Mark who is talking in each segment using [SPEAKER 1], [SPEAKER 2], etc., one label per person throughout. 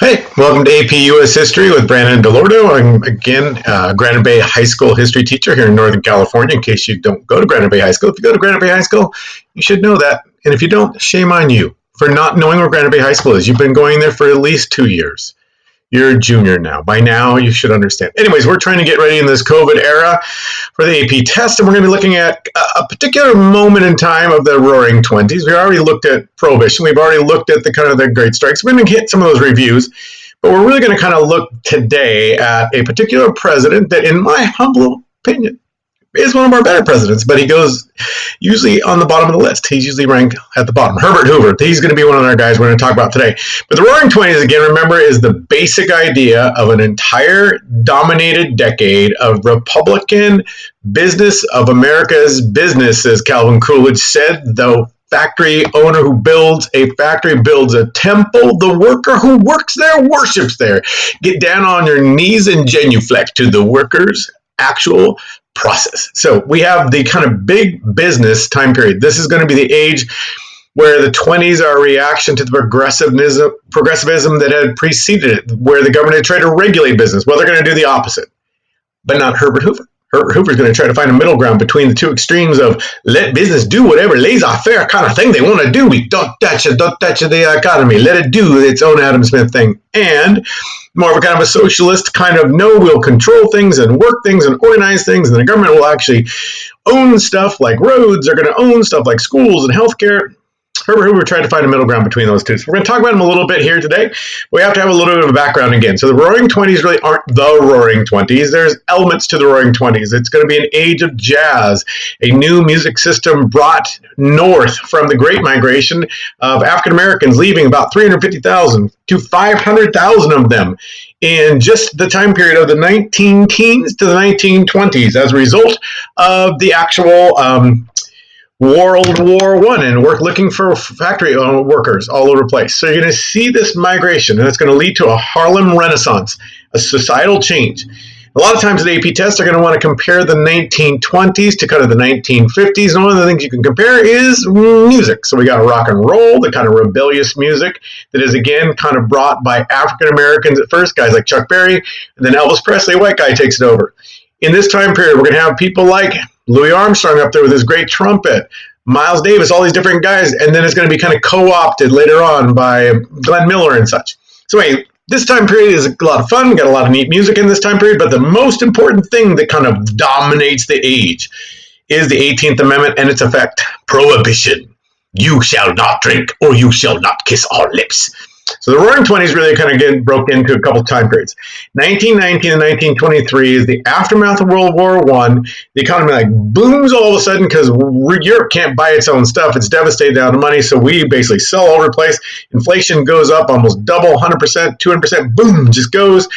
[SPEAKER 1] Hey, welcome to AP US History with Brandon and Dell'Orto. I'm again Granite Bay High School history teacher here in Northern California. In case you don't go to Granite Bay High School, if you go to Granite Bay High School, you should know that. And if you don't, shame on you for not knowing where Granite Bay High School is. You've been going there for at least 2 years. You're a junior now. By now, you should understand. Anyways, we're trying to get ready in this COVID era for the AP test, and we're going to be looking at a particular moment in time of the Roaring Twenties. We already looked at Prohibition. We've already looked at the Great Strikes. We're going to hit some of those reviews, but we're really going to kind of look today at a particular president that, in my humble opinion, is one of our better presidents, but he goes usually on the bottom of the list. He's usually ranked at the bottom. Herbert Hoover, he's going to be one of our guys we're going to talk about today. But the Roaring Twenties, again, remember, is the basic idea of an entire dominated decade of Republican business, of America's business, as Calvin Coolidge said. The factory owner who builds a factory builds a temple. The worker who works there worships there. Get down on your knees and genuflect to the workers' actual process. So we have the kind of big business time period. This is going to be the age where the 20s are a reaction to the progressivism that had preceded it, where the government had tried to regulate business. Well, they're going to do the opposite, but not Herbert Hoover. Herbert Hoover's going to try to find a middle ground between the two extremes of let business do whatever laissez-faire kind of thing they want to do. We don't touch the economy. Let it do its own Adam Smith thing. And more of a kind of a socialist kind of, no, we'll control things and work things and organize things, and the government will actually own stuff like roads, they're going to own stuff like schools and healthcare. Herbert Hoover tried to find a middle ground between those two. So we're going to talk about him a little bit here today. We have to have a little bit of a background again. So the Roaring Twenties really aren't the Roaring Twenties. There's elements to the Roaring Twenties. It's going to be an age of jazz, a new music system brought north from the Great Migration of African Americans, leaving about 350,000 to 500,000 of them in just the time period of the 19 teens to the 1920s as a result of the actual World War I, and we're looking for factory workers all over the place. So you're going to see this migration, and it's going to lead to a Harlem Renaissance, a societal change. A lot of times at AP tests, they're going to want to compare the 1920s to kind of the 1950s, and one of the things you can compare is music. So we got rock and roll, the kind of rebellious music that is, again, kind of brought by African Americans at first, guys like Chuck Berry, and then Elvis Presley, a white guy, takes it over. In this time period, we're going to have people like Louis Armstrong up there with his great trumpet, Miles Davis, all these different guys, and then it's going to be kind of co-opted later on by Glenn Miller and such. So anyway, this time period is a lot of fun. We got a lot of neat music in this time period, but the most important thing that kind of dominates the age is the 18th Amendment and its effect, Prohibition. You shall not drink or you shall not kiss our lips. So the Roaring Twenties really kind of get broke into a couple of time periods. 1919 and 1923 is the aftermath of World War I. The economy like booms all of a sudden because Europe can't buy its own stuff. It's devastated out of money, so we basically sell all over the place. Inflation goes up almost double, 100%, 200%, boom, just goes.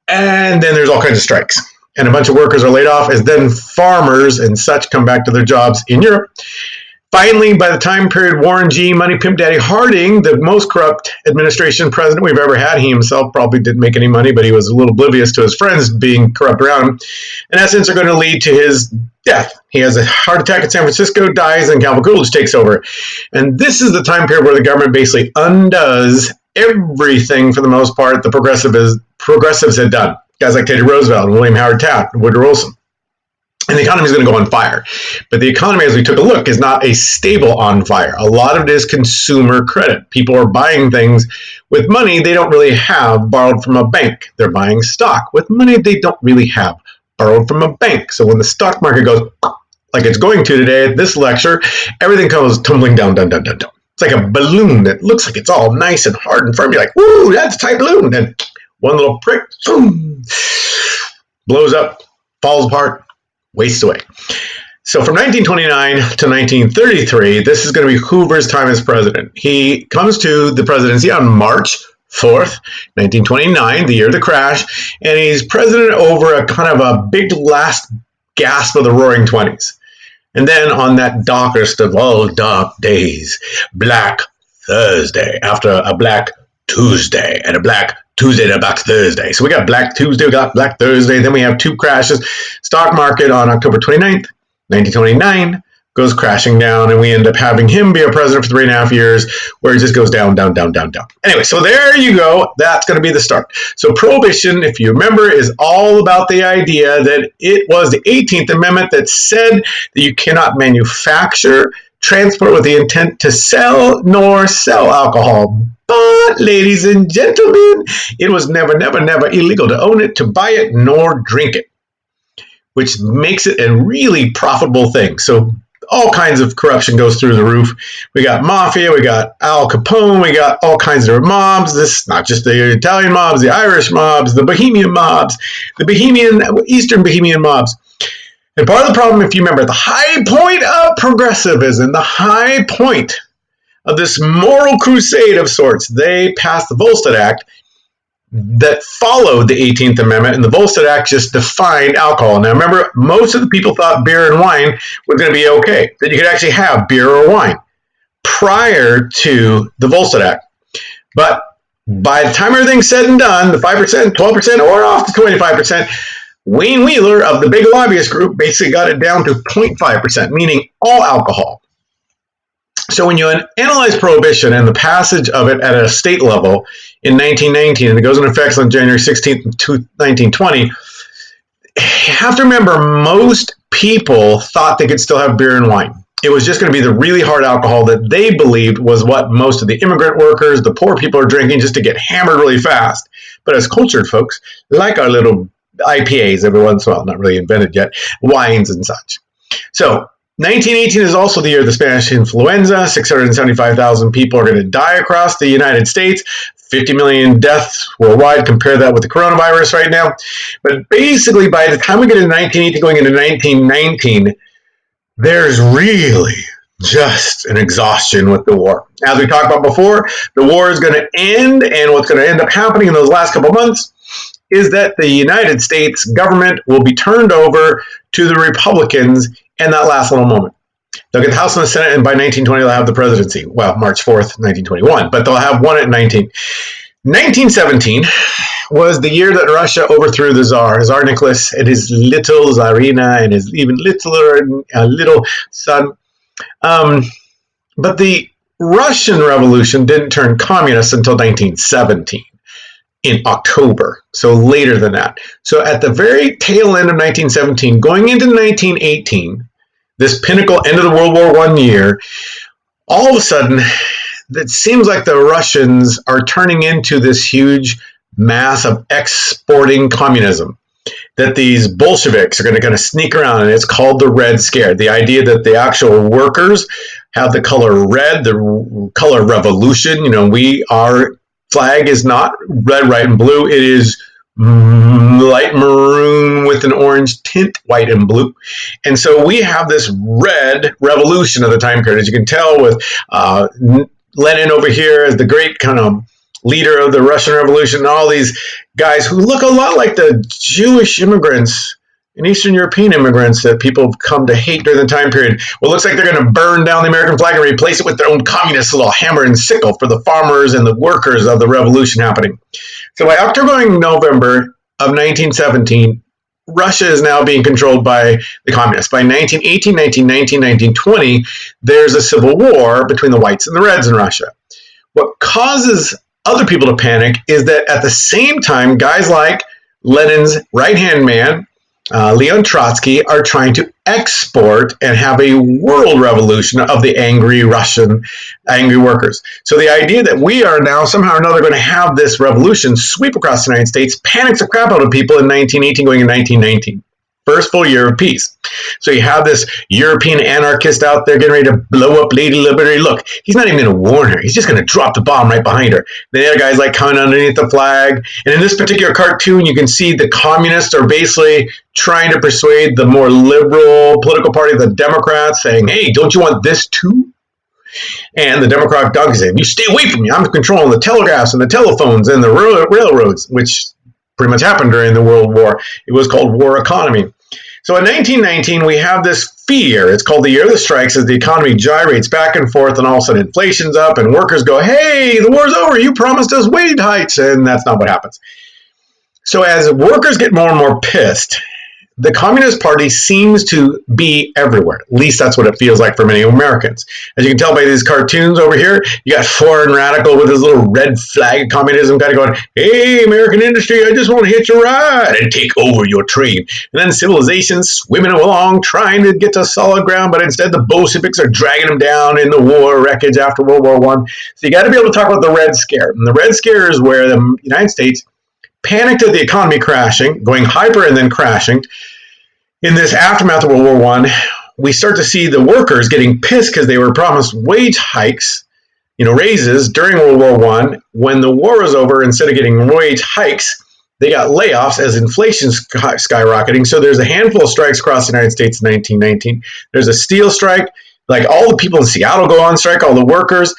[SPEAKER 1] And then there's all kinds of strikes. And a bunch of workers are laid off as then farmers and such come back to their jobs in Europe. Finally, by the time period, Warren G. Money Pimp Daddy Harding, the most corrupt administration president we've ever had, he himself probably didn't make any money, but he was a little oblivious to his friends being corrupt around him, in essence are going to lead to his death. He has a heart attack in San Francisco, dies, and Calvin Coolidge takes over. And this is the time period where the government basically undoes everything, for the most part, the progressives had done. Guys like Teddy Roosevelt and William Howard Taft and Woodrow Wilson. And the economy is going to go on fire. But the economy, as we took a look, is not a stable on fire. A lot of it is consumer credit. People are buying things with money they don't really have borrowed from a bank. They're buying stock with money they don't really have borrowed from a bank. So when the stock market goes like it's going to today at this lecture, everything comes tumbling down, down, down, down, down. It's like a balloon that looks like it's all nice and hard and firm. You're like, woo, that's a tight balloon. And one little prick, boom, blows up, falls apart, wastes away. So from 1929 to 1933, this is going to be Hoover's time as president. He comes to the presidency on March 4th, 1929, the year of the crash, and he's president over a kind of a big last gasp of the Roaring Twenties. And then on that darkest of all dark days, Black Thursday, after a Black Tuesday and a Black Tuesday and a Black Thursday. So we got Black Tuesday, we got Black Thursday, then we have two crashes. Stock market on October 29th, 1929 goes crashing down, and we end up having him be our president for 3.5 years, where it just goes down, down, down, down, down. Anyway, so there you go. That's going to be the start. So prohibition, if you remember, is all about the idea that it was the 18th Amendment that said that you cannot manufacture, transport with the intent to sell, nor sell alcohol. But, ladies and gentlemen, it was never, never, never illegal to own it, to buy it, nor drink it, which makes it a really profitable thing. So all kinds of corruption goes through the roof. We got mafia, we got Al Capone, we got all kinds of mobs. This is not just the Italian mobs, the Irish mobs, the Bohemian mobs, the Eastern Bohemian mobs. And part of the problem, if you remember, the high point of progressivism, the high point of this moral crusade of sorts, they passed the Volstead Act that followed the 18th Amendment, and the Volstead Act just defined alcohol. Now remember, most of the people thought beer and wine were going to be okay, that you could actually have beer or wine prior to the Volstead Act. But by the time everything's said and done, the 5%, 12%, or off to 25%, Wayne Wheeler of the big lobbyist group basically got it down to 0.5%, meaning all alcohol. So when you analyze prohibition and the passage of it at a state level in 1919, and it goes into effect on January 16th, 1920, you have to remember most people thought they could still have beer and wine. It was just going to be the really hard alcohol that they believed was what most of the immigrant workers, the poor people are drinking just to get hammered really fast. But as cultured folks, like our little IPAs every once in a while, not really invented yet, wines and such. So 1918 is also the year of the Spanish influenza. 675,000 people are going to die across the United States. 50 million deaths worldwide. Compare that with the coronavirus right now. But basically, by the time we get into 1918 going into 1919, there's really just an exhaustion with the war. As we talked about before, the war is going to end, and what's going to end up happening in those last couple months is that the United States government will be turned over to the Republicans in that last little moment. They'll get the House and the Senate, and by 1920 they'll have the presidency. Well, March 4th, 1921, but they'll have one at 1917 was the year that Russia overthrew the Tsar Nicholas, and his little Tsarina, and his even littler little son. But the Russian Revolution didn't turn communist until 1917. In October, so later than that. So at the very tail end of 1917, going into 1918, this pinnacle end of the World War I year, all of a sudden, it seems like the Russians are turning into this huge mass of exporting communism, that these Bolsheviks are going to kind of sneak around, and it's called the Red Scare. The idea that the actual workers have the color red, the color revolution. Our flag is not red, white, and blue. It is light maroon with an orange tint, white and blue. And so we have this red revolution of the time period. As you can tell with Lenin over here as the great kind of leader of the Russian Revolution, and all these guys who look a lot like the Jewish immigrants and Eastern European immigrants that people have come to hate during the time period. Well, it looks like they're going to burn down the American flag and replace it with their own communist little hammer and sickle for the farmers and the workers of the revolution happening. So by October and November of 1917, Russia is now being controlled by the communists. By 1918, 1919, 1920, there's a civil war between the whites and the reds in Russia. What causes other people to panic is that at the same time, guys like Lenin's right-hand man, Leon Trotsky, are trying to export and have a world revolution of the angry Russian, angry workers. So the idea that we are now somehow or another going to have this revolution sweep across the United States panics the crap out of people in 1918 going in 1919. First full year of peace. So you have this European anarchist out there getting ready to blow up Lady Liberty. Look, he's not even going to warn her. He's just going to drop the bomb right behind her. The other guy's like coming underneath the flag. And in this particular cartoon, you can see the communists are basically trying to persuade the more liberal political party, the Democrats, saying, hey, don't you want this too? And the Democratic donkey saying, you stay away from me. I'm controlling the telegraphs and the telephones and the railroads, which pretty much happened during the World War. It was called war economy. So in 1919, we have this fear. It's called the year of the strikes, as the economy gyrates back and forth, and all of a sudden inflation's up, and workers go, hey, the war's over. You promised us wage hikes, and that's not what happens. So as workers get more and more pissed, the Communist Party seems to be everywhere. At least that's what it feels like for many Americans. As you can tell by these cartoons over here, you got Foreign Radical with his little red flag communism kind of going, hey, American industry, I just want to hitch a ride and take over your train. And then civilization swimming along, trying to get to solid ground, but instead the Bolsheviks are dragging them down in the war wreckage after World War I. So you got to be able to talk about the Red Scare. And the Red Scare is where the United States panicked at the economy crashing, going hyper and then crashing. In this aftermath of World War I, we start to see the workers getting pissed because they were promised wage hikes, raises during World War I. When the war was over, instead of getting wage hikes, they got layoffs as inflation skyrocketing. So there's a handful of strikes across the United States in 1919. There's a steel strike. Like all the people in Seattle go on strike, all the workers.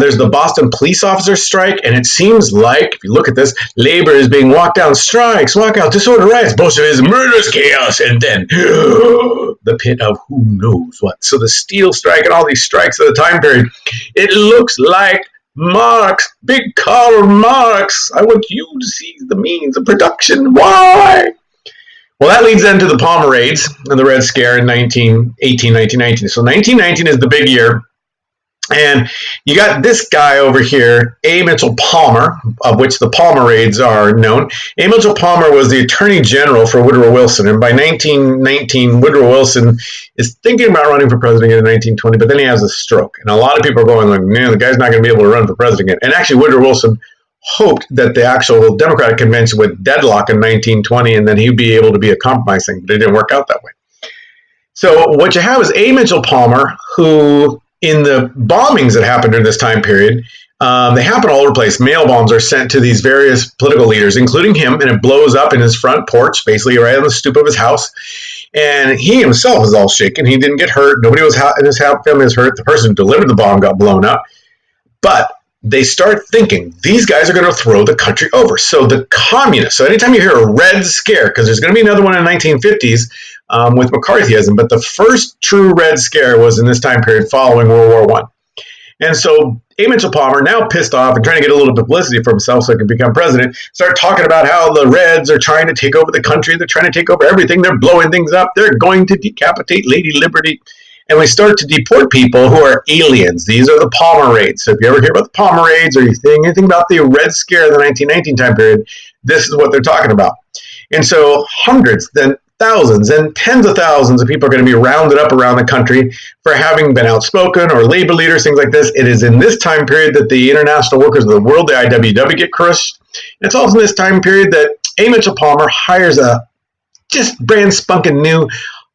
[SPEAKER 1] There's the Boston police officers strike, and it seems like, if you look at this, labor is being walked down, strikes, walkout, disorder, riots, Bolshevism, murderous chaos, and then the pit of who knows what. So the steel strike and all these strikes of the time period, it looks like Marx, big Karl Marx. I want you to see the means of production. Why? Well, that leads then to the Palmer Raids and the Red Scare in 1919. So 1919 is the big year. And you got this guy over here, A. Mitchell Palmer, of which the Palmer Raids are known. A. Mitchell Palmer was the Attorney General for Woodrow Wilson. And by 1919, Woodrow Wilson is thinking about running for president in 1920, but then he has a stroke. And a lot of people are going like, man, the guy's not going to be able to run for president again. And actually, Woodrow Wilson hoped that the actual Democratic convention would deadlock in 1920 and then he'd be able to be a compromise thing, but it didn't work out that way. So what you have is A. Mitchell Palmer, who in the bombings that happened during this time period, they happen all over the place. Mail bombs are sent to these various political leaders, including him, and it blows up in his front porch, basically right on the stoop of his house. And he himself is all shaken. He didn't get hurt. Nobody was in his family was hurt. The person who delivered the bomb got blown up. But they start thinking, these guys are going to throw the country over. So the communists, so anytime you hear a Red Scare, because there's going to be another one in the 1950s with McCarthyism, but the first true Red Scare was in this time period following World War I. And so A. Mitchell Palmer, now pissed off and trying to get a little publicity for himself so he can become president, start talking about how the Reds are trying to take over the country. They're trying to take over everything. They're blowing things up. They're going to decapitate Lady Liberty. And we start to deport people who are aliens. These are the Palmer Raids. So if you ever hear about the Palmer Raids or you think anything about the Red Scare of the 1919 time period, this is what they're talking about. And so hundreds, then thousands, and tens of thousands of people are going to be rounded up around the country for having been outspoken or labor leaders, things like this. It is in this time period that the International Workers of the World, the IWW, get crushed. And it's also in this time period that A. Mitchell Palmer hires a just brand spunking new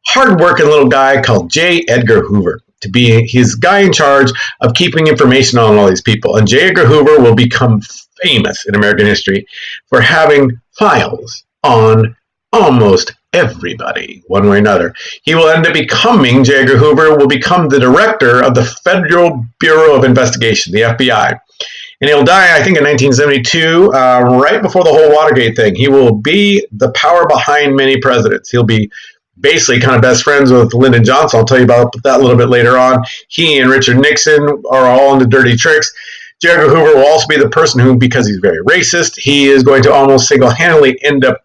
[SPEAKER 1] hard-working little guy called J. Edgar Hoover to be his guy in charge of keeping information on all these people. And J. Edgar Hoover will become famous in American history for having files on almost everybody, one way or another. He will end up becoming, J. Edgar Hoover will become the director of the Federal Bureau of Investigation, the FBI. And he'll die, I think, in 1972, right before the whole Watergate thing. He will be the power behind many presidents. He'll be basically kind of best friends with Lyndon Johnson. I'll tell you about that a little bit later on. He and Richard Nixon are all into dirty tricks. J. Edgar Hoover will also be the person who, because he's very racist, he is going to almost single-handedly end up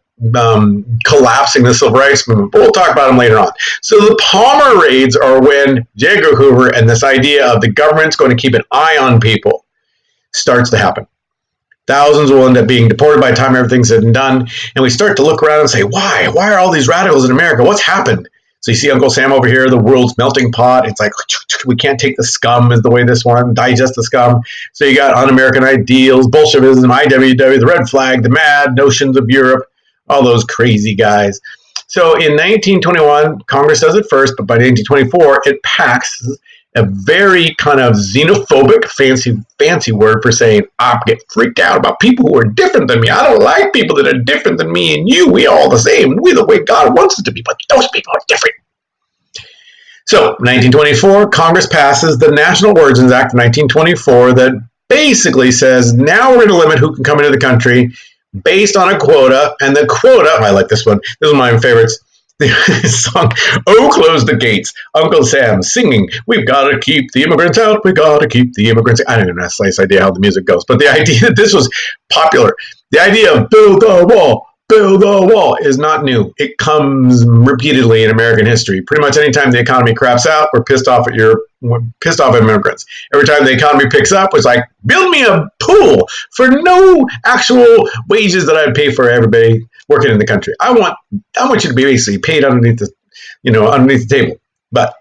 [SPEAKER 1] collapsing the civil rights movement. But we'll talk about him later on. So the Palmer Raids are when J. Edgar Hoover and this idea of the government's going to keep an eye on people starts to happen. Thousands will end up being deported by the time everything's said and done. And we start to look around and say, why? Why are all these radicals in America? What's happened? So you see Uncle Sam over here, the world's melting pot. It's like, we can't take the scum is the way this one, digest the scum. So you got un-American ideals, Bolshevism, IWW, the red flag, the mad notions of Europe, all those crazy guys. So in 1921, Congress does it first, but by 1924, it passes a very kind of xenophobic, fancy word for saying, I get freaked out about people who are different than me. I don't like people that are different than me and you. We all the same. We're the way God wants us to be, but those people are different. So, 1924, Congress passes the National Origins Act of 1924 that basically says, now we're going to limit who can come into the country based on a quota, and the quota, I like this one, this is one of my favorites, the song, Oh, Close the Gates, Uncle Sam singing, we've got to keep the immigrants out, we've got to keep the immigrants out. I don't even have a slice idea how the music goes, but the idea that this was popular, the idea of build the wall, build a wall is not new. It comes repeatedly in American history. Pretty much anytime the economy craps out, we're pissed off at immigrants. Every time the economy picks up, it's like, build me a pool for no actual wages that I'd pay for everybody working in the country. I want you to be basically paid underneath the table. But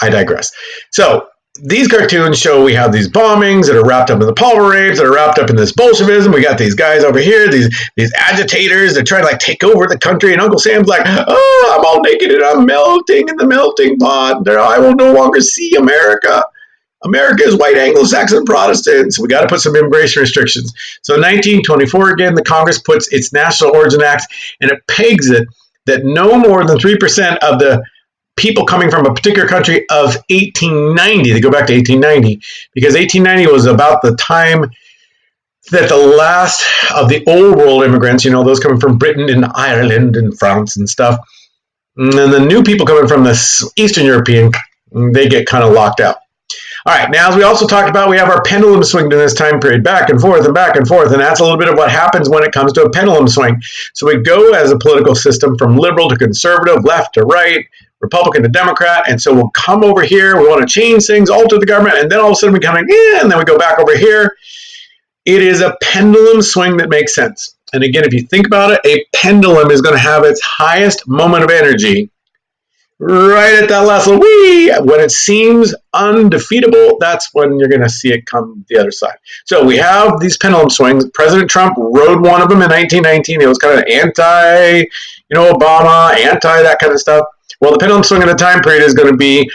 [SPEAKER 1] I digress. So these cartoons show we have these bombings that are wrapped up in the Palmer rapes, that are wrapped up in this Bolshevism. We got these guys over here, these agitators that try to like take over the country. And Uncle Sam's like, oh, I'm all naked and I'm melting in the melting pot. I will no longer see America. America is white Anglo-Saxon Protestants. We got to put some immigration restrictions. So in 1924, again, the Congress puts its National Origin Act, and it pegs it that no more than 3% of the people coming from a particular country of 1890, they go back to 1890, because 1890 was about the time that the last of the old world immigrants, those coming from Britain and Ireland and France and stuff, and then the new people coming from the Eastern European, they get kind of locked out. All right, now as we also talked about, we have our pendulum swing in this time period, back and forth and back and forth, and that's a little bit of what happens when it comes to a pendulum swing. So we go as a political system from liberal to conservative, left to right, Republican to Democrat, and so we'll come over here, we want to change things, alter the government, and then all of a sudden we come in, and then we go back over here. It is a pendulum swing that makes sense. And again, if you think about it, a pendulum is going to have its highest moment of energy right at that last little wee. When it seems undefeatable, that's when you're going to see it come the other side. So we have these pendulum swings. President Trump rode one of them in 1919. It was kind of anti, Obama, anti that kind of stuff. Well, the pendulum swing in the time period is going to be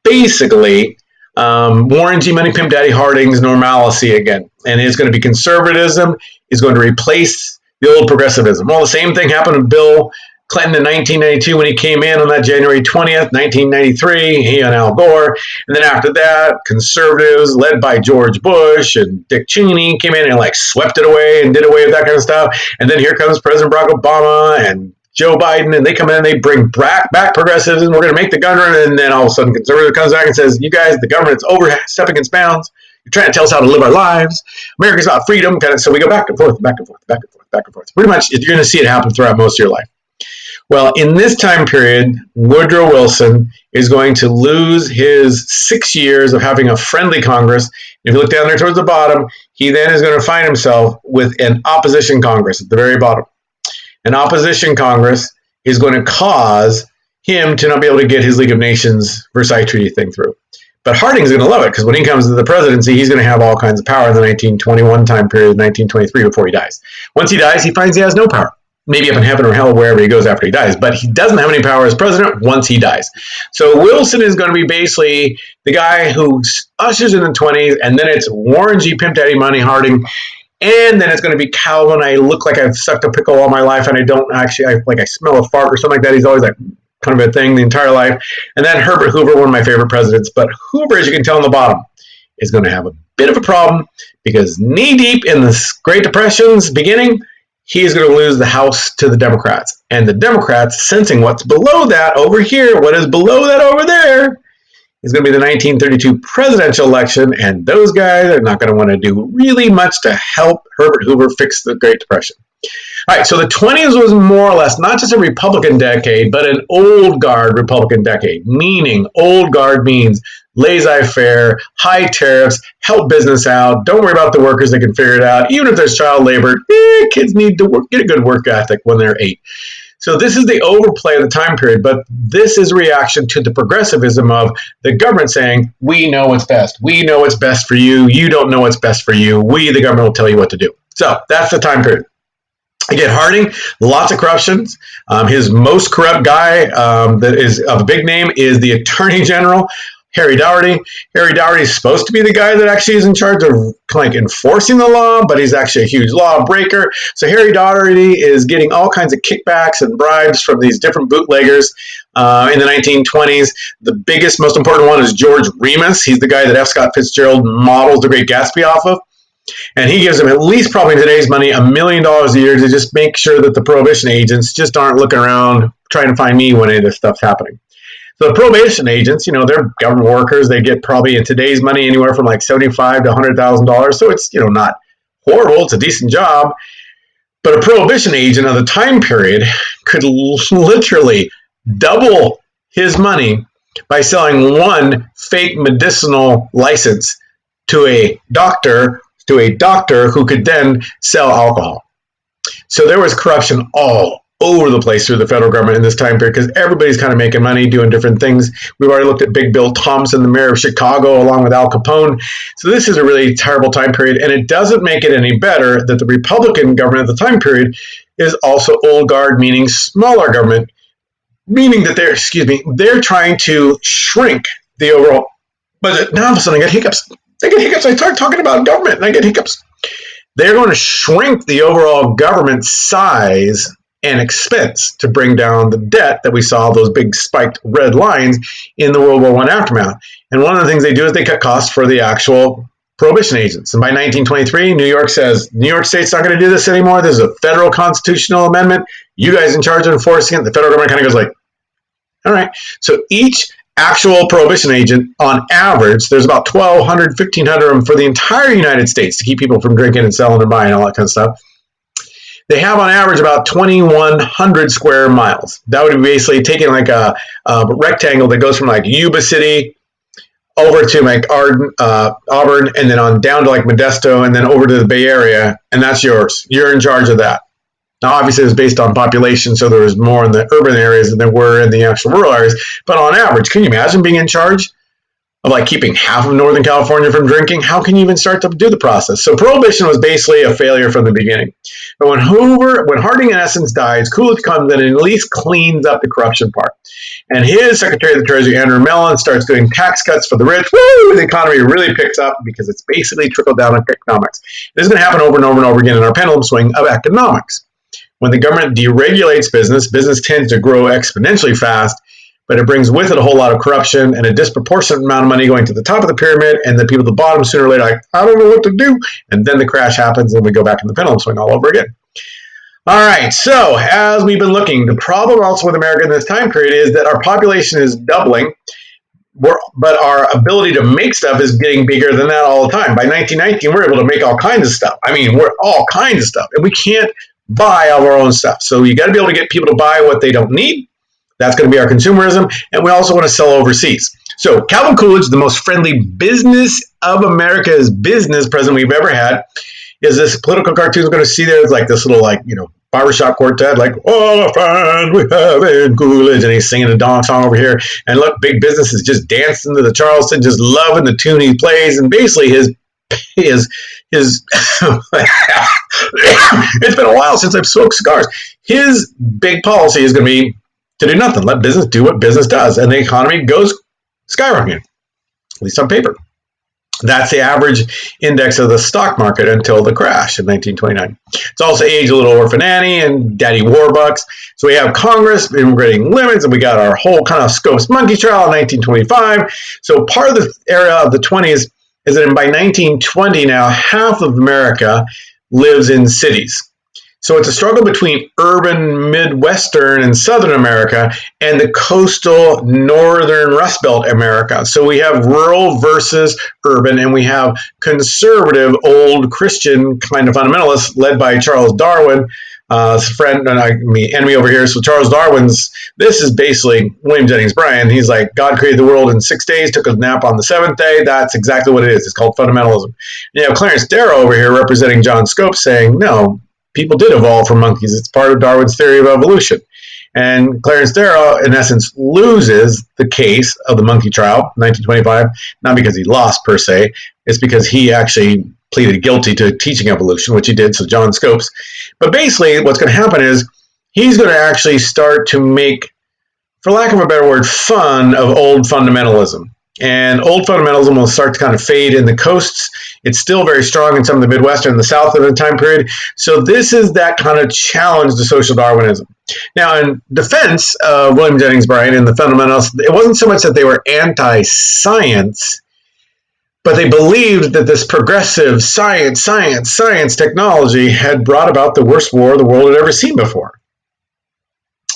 [SPEAKER 1] basically Warren G. Money Pimp Daddy Harding's normalcy again. And it's going to be conservatism is going to replace the old progressivism. Well, the same thing happened to Bill Clinton in 1992 when he came in on that January 20th, 1993, he and Al Gore. And then after that, conservatives led by George Bush and Dick Cheney came in and like swept it away and did away with that kind of stuff. And then here comes President Barack Obama and Joe Biden, and they come in and they bring back progressivism. We're going to make the gun run. And then all of a sudden, conservative comes back and says, you guys, the government's overstepping its bounds. You're trying to tell us how to live our lives. America's about freedom. So we go back and forth, back and forth, back and forth, back and forth. Pretty much, you're going to see it happen throughout most of your life. Well, in this time period, Woodrow Wilson is going to lose his 6 years of having a friendly Congress. If you look down there towards the bottom, he then is going to find himself with an opposition Congress at the very bottom. An opposition Congress is going to cause him to not be able to get his League of Nations Versailles Treaty thing through. But Harding's going to love it because when he comes to the presidency, he's going to have all kinds of power in the 1921 time period, 1923 before he dies. Once he dies, he finds he has no power. Maybe up in heaven or hell, wherever he goes after he dies. But he doesn't have any power as president once he dies. So Wilson is going to be basically the guy who ushers in the 20s, and then it's Warren G. Pimp Daddy Money Harding, and then it's going to be Calvin. I look like I've sucked a pickle all my life, and I don't actually, I smell a fart or something like that. He's always like kind of a thing the entire life. And then Herbert Hoover, one of my favorite presidents. But Hoover, as you can tell on the bottom, is going to have a bit of a problem because knee-deep in the Great Depression's beginning, he is going to lose the House to the Democrats. And the Democrats, sensing what's below that over here, what is below that over there, is going to be the 1932 presidential election. And those guys are not going to want to do really much to help Herbert Hoover fix the Great Depression. All right, so the 20s was more or less not just a Republican decade, but an old guard Republican decade, meaning old guard means laissez-faire, high tariffs, help business out, don't worry about the workers, they can figure it out. Even if there's child labor, kids need to get a good work ethic when they're 8. So this is the overplay of the time period, but this is a reaction to the progressivism of the government saying, we know what's best. We know what's best for you. You don't know what's best for you. We, the government, will tell you what to do. So that's the time period. Again, Harding, lots of corruptions. His most corrupt guy that is of a big name is the Attorney General, Harry Daugherty. Harry Daugherty is supposed to be the guy that actually is in charge of like enforcing the law, but he's actually a huge law breaker. So Harry Daugherty is getting all kinds of kickbacks and bribes from these different bootleggers in the 1920s. The biggest, most important one is George Remus. He's the guy that F. Scott Fitzgerald models The Great Gatsby off of. And he gives them at least probably in today's money $1 million a year to just make sure that the prohibition agents just aren't looking around trying to find me when any of this stuff's happening. So the prohibition agents, they're government workers. They get probably in today's money anywhere from like $75,000 to $100,000. So it's, not horrible. It's a decent job. But a prohibition agent of the time period could literally double his money by selling one fake medicinal license to a doctor who could then sell alcohol. So there was corruption all over the place through the federal government in this time period because everybody's kind of making money doing different things. We've already looked at Big Bill Thompson, the mayor of Chicago, along with Al Capone. So this is a really terrible time period, and it doesn't make it any better that the Republican government at the time period is also old guard, meaning smaller government, meaning that they're trying to shrink the overall budget. Now all of a sudden I get hiccups. I start talking about government and I get hiccups. They're going to shrink the overall government size and expense to bring down the debt that we saw, those big spiked red lines in the World War I aftermath. And one of the things they do is they cut costs for the actual prohibition agents. And by 1923, New York says, New York State's not going to do this anymore. This is a federal constitutional amendment. You guys in charge of enforcing it. The federal government kind of goes like, all right. So each actual prohibition agent, on average, there's about 1,200, 1,500 of them for the entire United States to keep people from drinking and selling and buying, all that kind of stuff. They have on average about 2,100 square miles. That would be basically taking like a rectangle that goes from like Yuba City over to like Auburn, and then on down to like Modesto, and then over to the Bay Area, and that's yours. You're in charge of that. Now, obviously, it was based on population, so there was more in the urban areas than there were in the actual rural areas. But on average, can you imagine being in charge of like keeping half of Northern California from drinking? How can you even start to do the process? So prohibition was basically a failure from the beginning. But when Harding in essence dies, Coolidge comes in and at least cleans up the corruption part. And his Secretary of the Treasury, Andrew Mellon, starts doing tax cuts for the rich. Woo! The economy really picks up because it's basically trickled down economics. This is going to happen over and over and over again in our pendulum swing of economics. When the government deregulates business, business tends to grow exponentially fast, but it brings with it a whole lot of corruption and a disproportionate amount of money going to the top of the pyramid, and the people at the bottom sooner or later are like, I don't know what to do. And then the crash happens and we go back in the pendulum swing all over again. All right, so as we've been looking, the problem also with America in this time period is that our population is doubling, but our ability to make stuff is getting bigger than that all the time. By 1919, we're able to make all kinds of stuff. I mean, we're all kinds of stuff, and we can't buy all our own stuff. So you got to be able to get people to buy what they don't need. That's going to be our consumerism. And we also want to sell overseas. So Calvin Coolidge, the most friendly business of America's business president we've ever had, is this political cartoon we're going to see there. It's like this little, like, barbershop quartet, like, oh, fun we have in Coolidge. And he's singing a dong song over here. And look, big business is just dancing to the Charleston, just loving the tune he plays. And basically his it's been a while since I've smoked cigars. His big policy is going to be to do nothing. Let business do what business does. And the economy goes skyrocketing, at least on paper. That's the average index of the stock market until the crash in 1929. It's also aged a little orphan Annie and Daddy Warbucks. So we have Congress immigrating limits, and we got our whole kind of Scopes monkey trial in 1925. So part of the era of the 20s is that by 1920 now, half of America lives in cities. So it's a struggle between urban, Midwestern, and Southern America and the coastal Northern Rust Belt America. So we have rural versus urban, and we have conservative, old Christian kind of fundamentalists led by Charles Darwin, friend and enemy over here. So Charles Darwin's, this is basically William Jennings Bryan. He's like, God created the world in 6 days, took a nap on the seventh day. That's exactly what it is. It's called fundamentalism. You have Clarence Darrow over here representing John Scopes saying, no, people did evolve from monkeys. It's part of Darwin's theory of evolution. And Clarence Darrow, in essence, loses the case of the monkey trial, 1925, not because he lost per se. It's because he actually pleaded guilty to teaching evolution, which he did, so John Scopes. But basically, what's going to happen is he's going to actually start to make, for lack of a better word, fun of old fundamentalism. And old fundamentalism will start to kind of fade in the coasts. It's still very strong in some of the Midwest and the South of the time period. So this is that kind of challenge to social Darwinism. Now, in defense of William Jennings Bryan and the fundamentalists, it wasn't so much that they were anti-science, but they believed that this progressive science technology had brought about the worst war the world had ever seen before.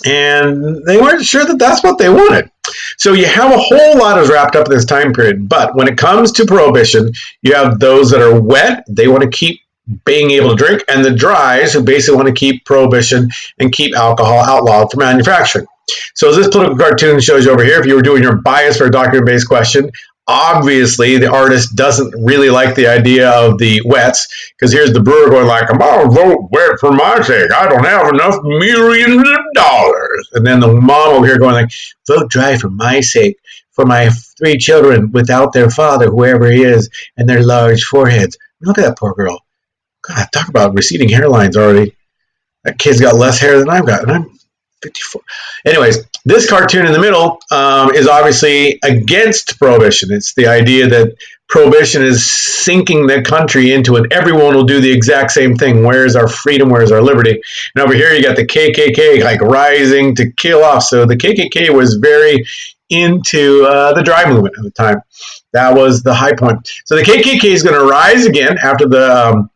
[SPEAKER 1] And they weren't sure that that's what they wanted. So you have a whole lot is wrapped up in this time period. But when it comes to prohibition, you have those that are wet. They want to keep being able to drink, and the dries, who basically want to keep prohibition and keep alcohol outlawed for manufacturing. So as this political cartoon shows you over here, if you were doing your bias for a document-based question, obviously the artist doesn't really like the idea of the wets, because here's the brewer going like, I'm going to vote wet for my sake. I don't have enough millions of dollars. And then the mom over here going like, vote dry for my sake, for my 3 children without their father, whoever he is, and their large foreheads. Look at that poor girl. God, talk about receding hairlines already. That kid's got less hair than I've got, and I'm 54. Anyways, this cartoon in the middle is obviously against prohibition. It's the idea that prohibition is sinking the country into it. Everyone will do the exact same thing. Where's our freedom? Where's our liberty? And over here you got the KKK like rising to kill off. So the KKK was very into the dry movement at the time. That was the high point. So the KKK is going to rise again after the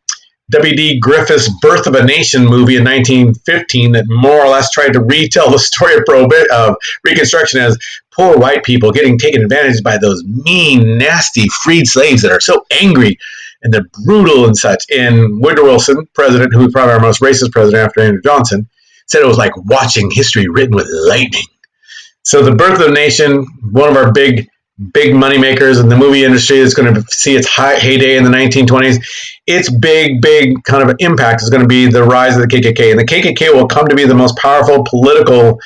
[SPEAKER 1] W.D. Griffith's Birth of a Nation movie in 1915 that more or less tried to retell the story of Reconstruction as poor white people getting taken advantage by those mean, nasty freed slaves that are so angry and they're brutal and such. And Woodrow Wilson, president, who was probably our most racist president after Andrew Johnson, said it was like watching history written with lightning. So the Birth of a Nation, one of our big money makers in the movie industry, is going to see its heyday in the 1920s. Its big kind of impact is going to be the rise of the KKK. And the KKK will come to be the most powerful political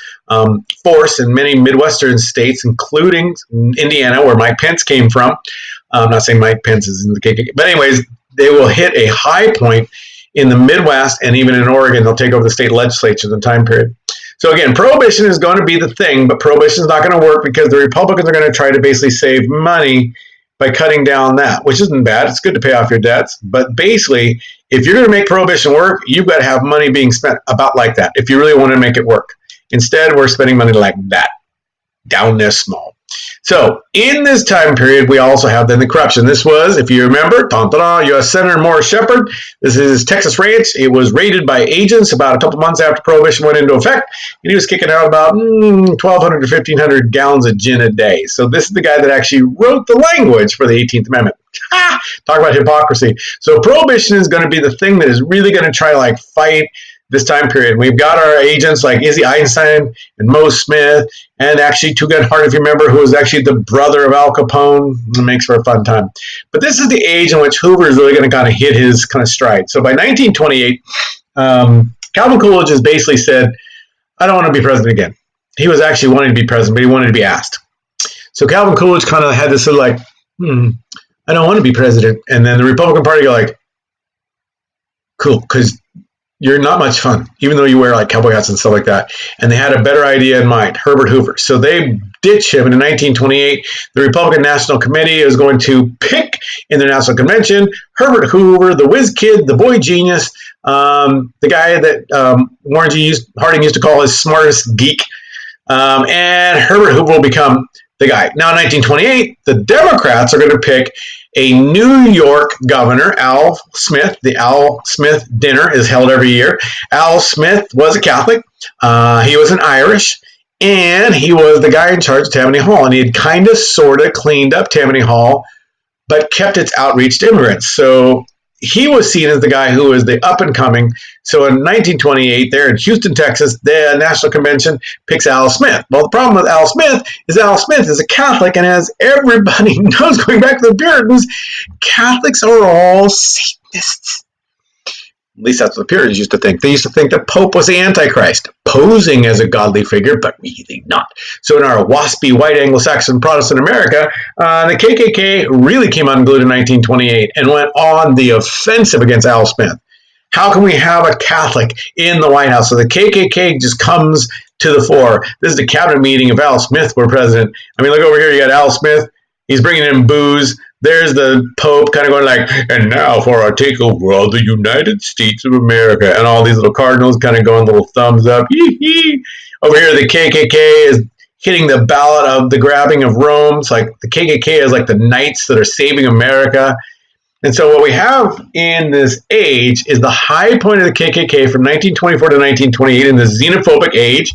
[SPEAKER 1] force in many Midwestern states, including Indiana, where Mike Pence came from. I'm not saying Mike Pence is in the KKK. But anyways, they will hit a high point in the Midwest, and even in Oregon, they'll take over the state legislature in the time period. So again, prohibition is going to be the thing, but prohibition is not going to work because the Republicans are going to try to basically save money by cutting down that, which isn't bad. It's good to pay off your debts. But basically, if you're going to make prohibition work, you've got to have money being spent about like that if you really want to make it work. Instead, we're spending money like that, down this small. So in this time period, we also have then the corruption. This was, if you remember, U.S. Senator Morris Shepherd. This is Texas ranch. It was raided by agents about a couple months after Prohibition went into effect, and he was kicking out about 1,200 to 1,500 gallons of gin a day. So this is the guy that actually wrote the language for the 18th Amendment. Talk about hypocrisy. So Prohibition is going to be the thing that is really going to try to like fight this time period. We've got our agents like Izzy Einstein and Mo Smith, and actually Two-Gun Hart, if you remember, who was actually the brother of Al Capone. It makes for a fun time. But this is the age in which Hoover is really going to kind of hit his kind of stride. So by 1928, Calvin Coolidge has basically said, I don't want to be president again. He was actually wanting to be president, but he wanted to be asked. So Calvin Coolidge kind of had this sort of like, I don't want to be president. And then the Republican Party go like, cool, because you're not much fun, even though you wear like cowboy hats and stuff like that. And they had a better idea in mind, Herbert Hoover. So they ditched him. And in 1928, the Republican National Committee is going to pick in their National Convention Herbert Hoover, the whiz kid, the boy genius, the guy that Harding used to call his smartest geek. And Herbert Hoover will become the guy. Now, in 1928, the Democrats are going to pick a New York governor, Al Smith. The Al Smith dinner is held every year. Al Smith was a Catholic. He was an Irish, and he was the guy in charge of Tammany Hall. And he had kind of sort of cleaned up Tammany Hall, but kept its outreach to immigrants. So he was seen as the guy who was the up-and-coming. So in 1928, there in Houston, Texas, the National Convention picks Al Smith. Well, the problem with Al Smith is a Catholic, and as everybody knows, going back to the Puritans, Catholics are all Satanists. At least that's what the Puritans used to think. They used to think the Pope was the Antichrist, posing as a godly figure, but really not. So in our waspy white Anglo-Saxon Protestant America, the KKK really came unglued in 1928 and went on the offensive against Al Smith. How can we have a Catholic in the White House? So the KKK just comes to the fore. This is the cabinet meeting if Al Smith were president. I mean, look over here. You got Al Smith. He's bringing in booze. There's the Pope kind of going like, and now for our takeover of the United States of America. And all these little cardinals kind of going little thumbs up. Over here, the KKK is hitting the ballot of the grabbing of Rome. It's like the KKK is like the knights that are saving America. And so what we have in this age is the high point of the KKK from 1924 to 1928 in the xenophobic age.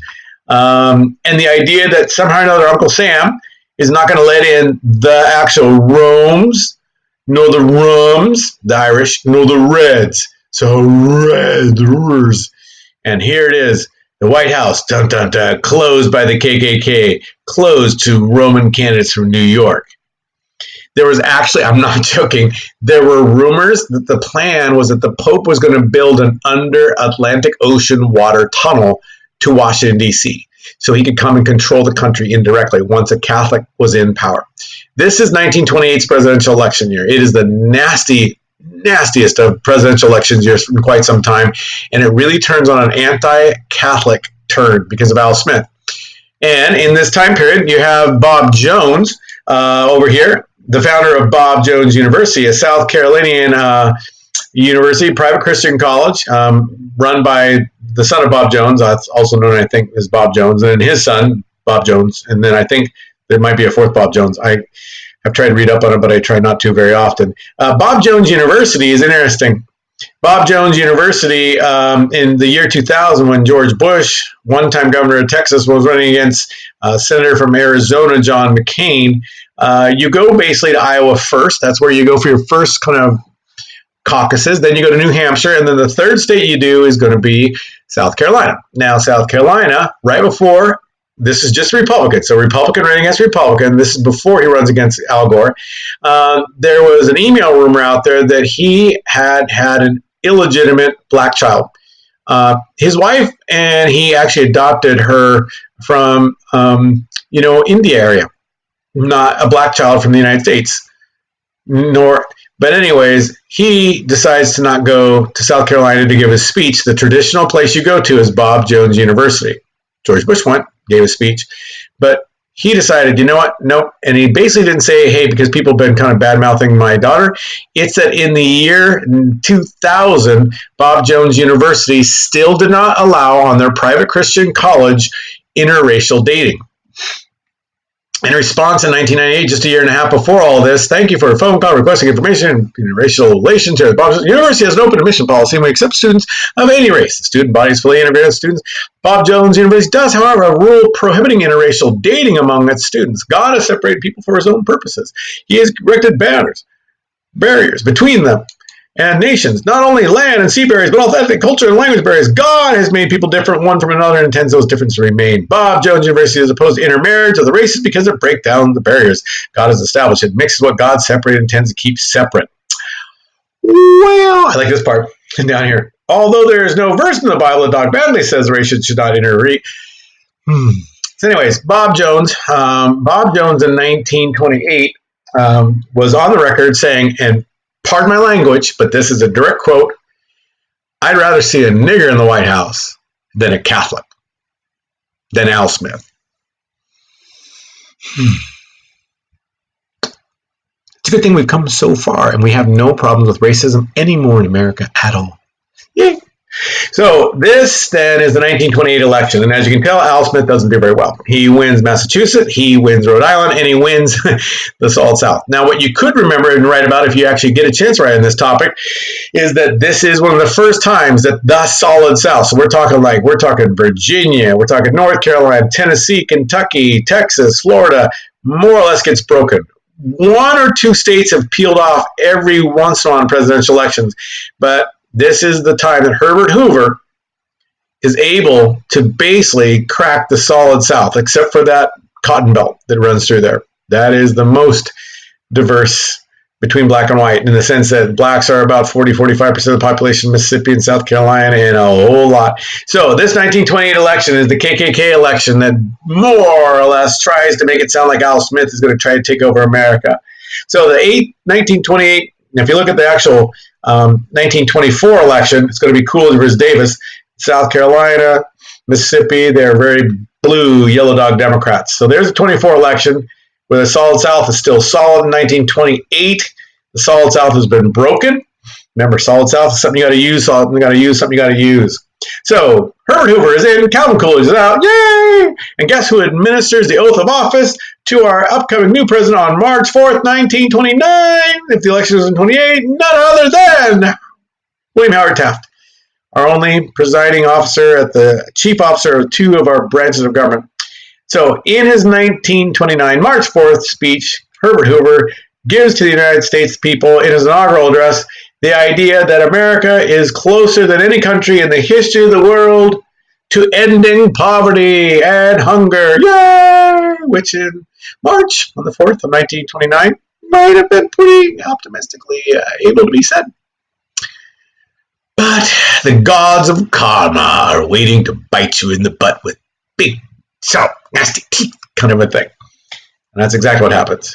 [SPEAKER 1] And the idea that somehow or another Uncle Sam is not going to let in the actual Rome's nor the Rums, the Irish, nor the Reds. So Reds. And here it is. The White House, dun, dun, dun, closed by the KKK, closed to Roman candidates from New York. There was actually, I'm not joking, there were rumors that the plan was that the Pope was going to build an under Atlantic Ocean water tunnel to Washington, D.C., so he could come and control the country indirectly once a Catholic was in power. This is 1928's presidential election year. It is the nastiest of presidential elections years in quite some time, and it really turns on an anti-Catholic turn because of Al Smith. And in this time period, you have Bob Jones over here, the founder of Bob Jones University, a South Carolinian university, private Christian college, run by the son of Bob Jones, also known, I think, as Bob Jones, and his son, Bob Jones, and then I think there might be a fourth Bob Jones. I've tried to read up on it, but I try not to very often. Bob Jones University is interesting. Bob Jones University, in the year 2000, when George Bush, one-time governor of Texas, was running against Senator from Arizona, John McCain, you go basically to Iowa first. That's where you go for your first kind of caucuses. Then you go to New Hampshire, and then the third state you do is going to be South Carolina. Now, South Carolina, right before, this is just Republican, so Republican running against Republican. This is before he runs against Al Gore. There was an email rumor out there that he had an illegitimate black child. His wife, and he actually adopted her from, India area, not a black child from the United States. But anyways, he decides to not go to South Carolina to give his speech. The traditional place you go to is Bob Jones University. George Bush went, gave a speech, but he decided, you know what, nope. And he basically didn't say, hey, because people have been kind of bad-mouthing my daughter. It's that in the year 2000, Bob Jones University still did not allow on their private Christian college interracial dating. In response in 1998, just a year and a half before all this, thank you for a phone call requesting information in racial relations. The University has an open admission policy and we accept students of any race. The student body is fully integrated with students. Bob Jones University does, however, a rule prohibiting interracial dating among its students. God has separated people for his own purposes. He has erected barriers between them and nations, not only land and sea barriers, but also ethnic, culture, and language barriers. God has made people different one from another and intends those differences to remain. Bob Jones University is opposed to intermarriage of the races because it breaks down the barriers God has established. It mixes what God separated and intends to keep separate. Well, I like this part down here. Although there is no verse in the Bible that dogmatically says races should not intermarry. So anyways, Bob Jones in 1928 was on the record saying, and pardon my language, but this is a direct quote, I'd rather see a nigger in the White House than a Catholic, than Al Smith. It's a good thing we've come so far and we have no problems with racism anymore in America at all. Yay. So this then is the 1928 election, and as you can tell, Al Smith doesn't do very well. He wins Massachusetts, he wins Rhode Island, and he wins the Solid South. Now, what you could remember and write about if you actually get a chance to write on this topic is that this is one of the first times that the Solid South, so we're talking Virginia, we're talking North Carolina, Tennessee, Kentucky, Texas, Florida, more or less gets broken. One or two states have peeled off every once in a while in presidential elections, but this is the time that Herbert Hoover is able to basically crack the Solid South, except for that cotton belt that runs through there. That is the most diverse between black and white, in the sense that blacks are about 40-45% of the population in Mississippi and South Carolina, and a whole lot. So this 1928 election is the KKK election that more or less tries to make it sound like Al Smith is going to try to take over America. So the 1928, if you look at the actual 1924 election, it's going to be Coolidge versus Davis. South Carolina, Mississippi, they're very blue, yellow dog Democrats. So there's a 24 election where the Solid South is still solid. In 1928, the Solid South has been broken. Remember, Solid South is something you got to use, something you got to use. So Herbert Hoover is in, Calvin Coolidge is out, yay! And guess who administers the oath of office to our upcoming new president on March 4th, 1929? If the election was in 28, none other than William Howard Taft, our only presiding officer, chief officer of two of our branches of government. So in his 1929 March 4th speech, Herbert Hoover gives to the United States people in his inaugural address the idea that America is closer than any country in the history of the world to ending poverty and hunger. Yay! Which in March, on the 4th of 1929, might have been pretty optimistically able to be said. But the gods of karma are waiting to bite you in the butt with big, sharp, nasty teeth, kind of a thing. And that's exactly what happens.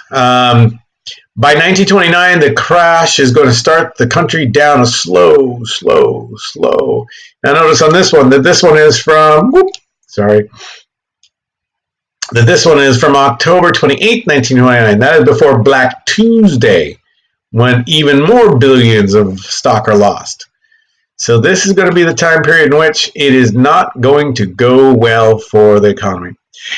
[SPEAKER 1] By 1929, the crash is going to start the country down a slow. Now notice on this one that this one is from, October 28, 1929. That is before Black Tuesday, when even more billions of stock are lost. So this is going to be the time period in which it is not going to go well for the economy.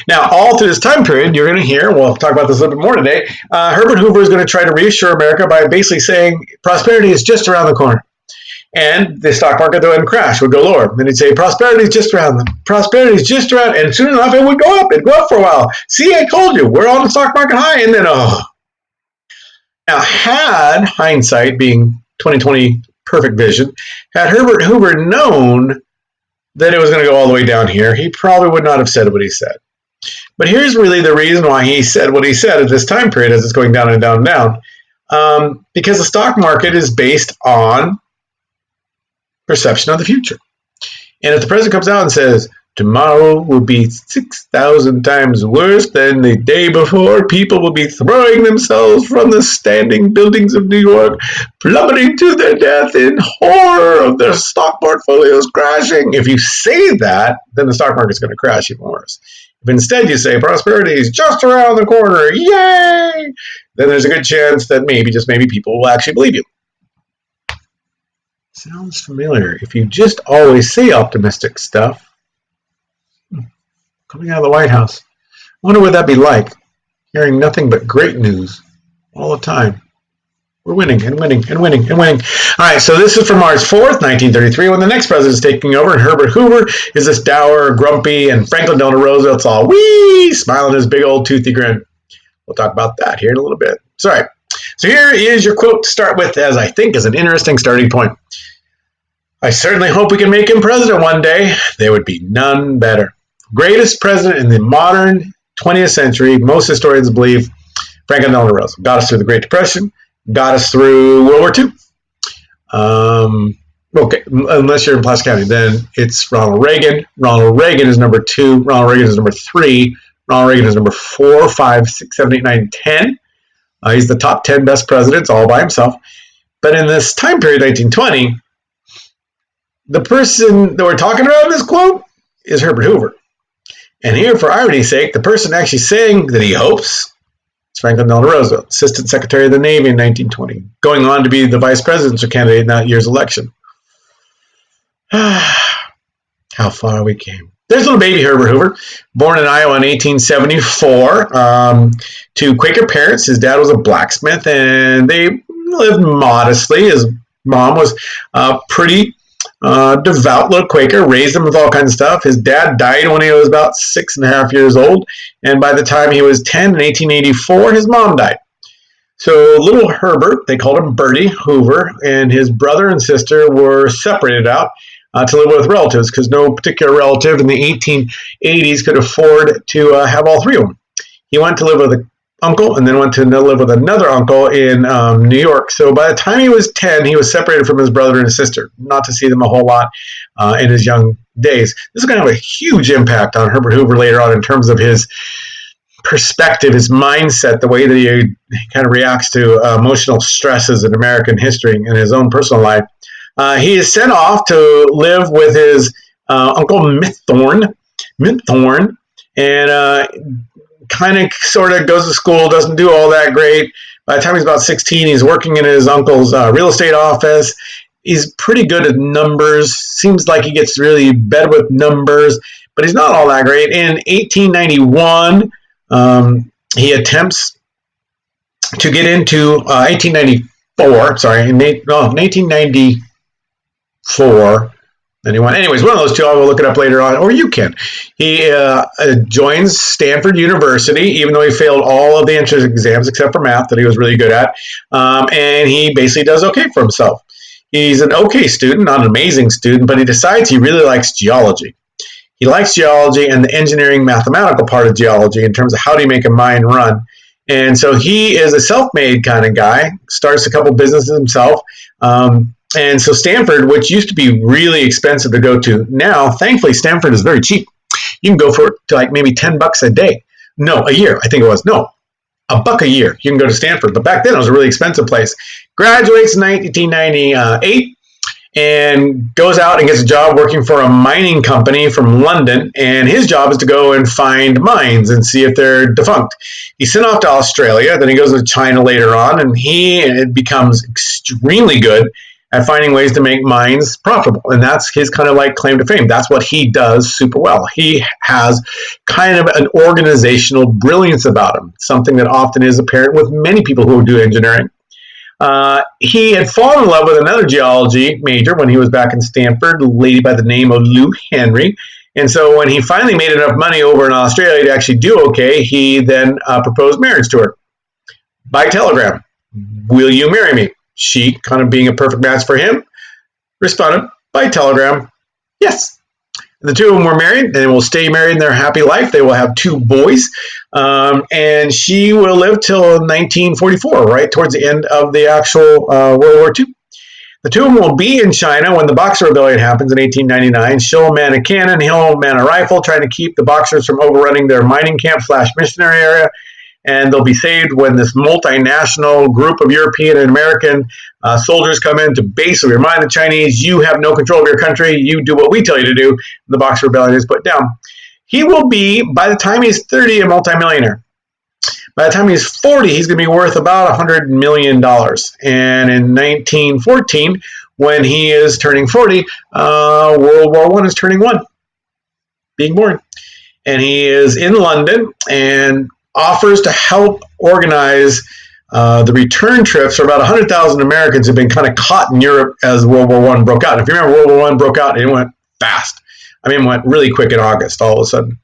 [SPEAKER 1] Now, all through this time period, you're going to hear, we'll talk about this a little bit more today, Herbert Hoover is going to try to reassure America by basically saying prosperity is just around the corner. And the stock market, though, would crash, would go lower. Then he'd say, prosperity is just around. Prosperity is just around. And soon enough, it would go up. It'd go up for a while. See, I told you, we're on the stock market high. And then, Now, had hindsight being 2020 perfect vision, had Herbert Hoover known that it was going to go all the way down here, he probably would not have said what he said. But here's really the reason why he said what he said at this time period as it's going down and down and down. Because the stock market is based on perception of the future. And if the president comes out and says, tomorrow will be 6,000 times worse than the day before, people will be throwing themselves from the standing buildings of New York, plummeting to their death in horror of their stock portfolios crashing. If you say that, then the stock market's going to crash even worse. If instead you say prosperity is just around the corner, yay, then there's a good chance that maybe, just maybe, people will actually believe you. Sounds familiar. If you just always say optimistic stuff, coming out of the White House, I wonder what that'd be like, hearing nothing but great news all the time. We're winning and winning and winning and winning. All right, so this is from March 4th, 1933, when the next president is taking over, and Herbert Hoover is this dour, grumpy, and Franklin Delano Roosevelt's all wee, smiling his big old toothy grin. We'll talk about that here in a little bit. So here is your quote to start with, as I think is an interesting starting point. I certainly hope we can make him president one day. There would be none better. Greatest president in the modern 20th century, most historians believe, Franklin Delano Roosevelt. Got us through the Great Depression, got us through World War II. Okay, unless you're in Placer County, then it's Ronald Reagan. Ronald Reagan is number 2. Ronald Reagan is number 3. Ronald Reagan is number 4, 5, 6, 7, 8, 9, 10. He's the top 10 best presidents all by himself. But in this time period, 1920, the person that we're talking about in this quote is Herbert Hoover. And here, for irony's sake, the person actually saying that he hopes is Franklin Delano Roosevelt, Assistant Secretary of the Navy in 1920, going on to be the vice presidential candidate in that year's election. How far we came. There's little baby Herbert Hoover, born in Iowa in 1874, to Quaker parents. His dad was a blacksmith, and they lived modestly. His mom was pretty devout little Quaker, raised him with all kinds of stuff. His dad died when he was about 6.5 years old, and by the time he was 10 in 1884, his mom died. So little Herbert, they called him Bertie Hoover, and his brother and sister were separated out to live with relatives, because no particular relative in the 1880s could afford to have all three of them. He went to live with an uncle and then went to live with another uncle in New York. So by the time he was 10, he was separated from his brother and his sister, not to see them a whole lot in his young days. This is going to have a huge impact on Herbert Hoover later on in terms of his perspective, his mindset, the way that he kind of reacts to emotional stresses in American history and his own personal life. He is sent off to live with his Uncle Minthorn, and kind of sort of goes to school, doesn't do all that great. By the time he's about 16, he's working in his uncle's real estate office. He's pretty good at numbers. Seems like he gets really better with numbers, but he's not all that great. In 1891, he attempts to get into 1894. Sorry, in 1894, Anyways, one of those two, I will look it up later on, or you can. He joins Stanford University, even though he failed all of the entrance exams except for math that he was really good at, and he basically does okay for himself. He's an okay student, not an amazing student, but he decides he really likes geology. He likes geology and the engineering mathematical part of geology in terms of how do you make a mine run. And so he is a self-made kind of guy, starts a couple businesses himself. And so Stanford, which used to be really expensive to go to, now, thankfully, Stanford is very cheap. You can go for it to like maybe $10 a day. No, a year, I think it was. No, $1 a year. You can go to Stanford. But back then, it was a really expensive place. Graduates in 1998 and goes out and gets a job working for a mining company from London. And his job is to go and find mines and see if they're defunct. He's sent off to Australia. Then he goes to China later on, and he becomes extremely good at finding ways to make mines profitable. And that's his kind of like claim to fame. That's what he does super well. He has kind of an organizational brilliance about him, something that often is apparent with many people who do engineering. He had fallen in love with another geology major when he was back in Stanford, a lady by the name of Lou Henry. And so when he finally made enough money over in Australia to actually do okay, he then proposed marriage to her by telegram. Will you marry me? She, kind of being a perfect match for him, responded by telegram, yes. The two of them were married. They will stay married in their happy life. They will have 2 boys. And she will live till 1944, right towards the end of the actual World War II. The two of them will be in China when the Boxer Rebellion happens in 1899. She'll man a cannon, he'll man a rifle, trying to keep the Boxers from overrunning their mining camp / missionary area. And they'll be saved when this multinational group of European and American soldiers come in to basically remind the Chinese, you have no control of your country, you do what we tell you to do. The Boxer Rebellion is put down. He will be, by the time he's 30, a multimillionaire. By the time he's 40, he's going to be worth about $100 million. And in 1914, when he is turning 40, World War I is turning 1, being born. And he is in London and offers to help organize the return trips for about 100,000 Americans who've been kind of caught in Europe as World War I broke out. If you remember, World War I broke out, and it went fast. I mean, it went really quick in August all of a sudden.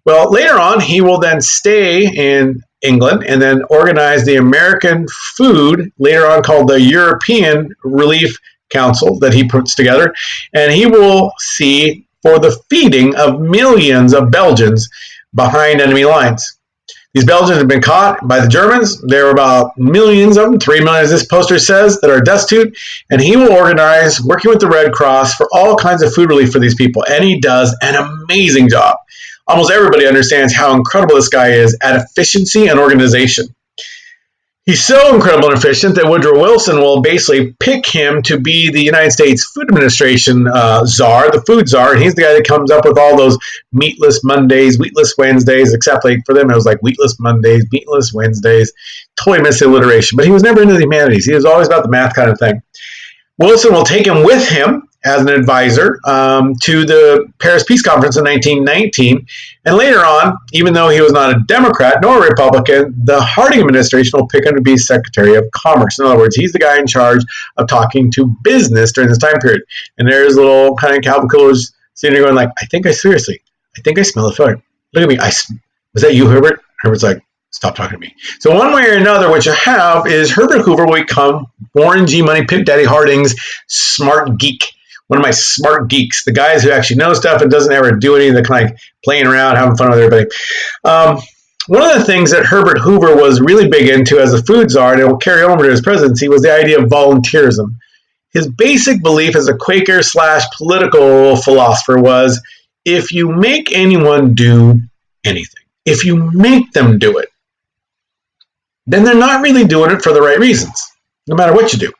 [SPEAKER 1] Well, later on, he will then stay in England and then organize the American food, later on called the European Relief Council, that he puts together. And he will see for the feeding of millions of Belgians behind enemy lines. These Belgians have been caught by the Germans. There are about millions of them, 3 million as this poster says, that are destitute. And he will organize, working with the Red Cross, for all kinds of food relief for these people. And he does an amazing job. Almost everybody understands how incredible this guy is at efficiency and organization. He's so incredible and efficient that Woodrow Wilson will basically pick him to be the United States Food Administration czar, the food czar, and he's the guy that comes up with all those meatless Mondays, wheatless Wednesdays, except like for them it was like wheatless Mondays, meatless Wednesdays, totally missed the alliteration. But he was never into the humanities. He was always about the math kind of thing. Wilson will take him with him as an advisor to the Paris Peace Conference in 1919. And later on, even though he was not a Democrat nor a Republican, the Harding administration will pick him to be Secretary of Commerce. In other words, he's the guy in charge of talking to business during this time period. And there's little kind of Calvin Coolidge sitting there going like, I think I smell the fire. Look at me. Was that you, Herbert? Herbert's like, stop talking to me. So one way or another, what you have is Herbert Hoover will become Warren G. Money Pimp Daddy Harding's smart geek. One of my smart geeks, the guys who actually know stuff and doesn't ever do anything, they're kind of like playing around, having fun with everybody. One of the things that Herbert Hoover was really big into as a food czar, and it will carry over to his presidency, was the idea of volunteerism. His basic belief as a Quaker / political philosopher was, if you make anyone do anything, if you make them do it, then they're not really doing it for the right reasons, no matter what you do.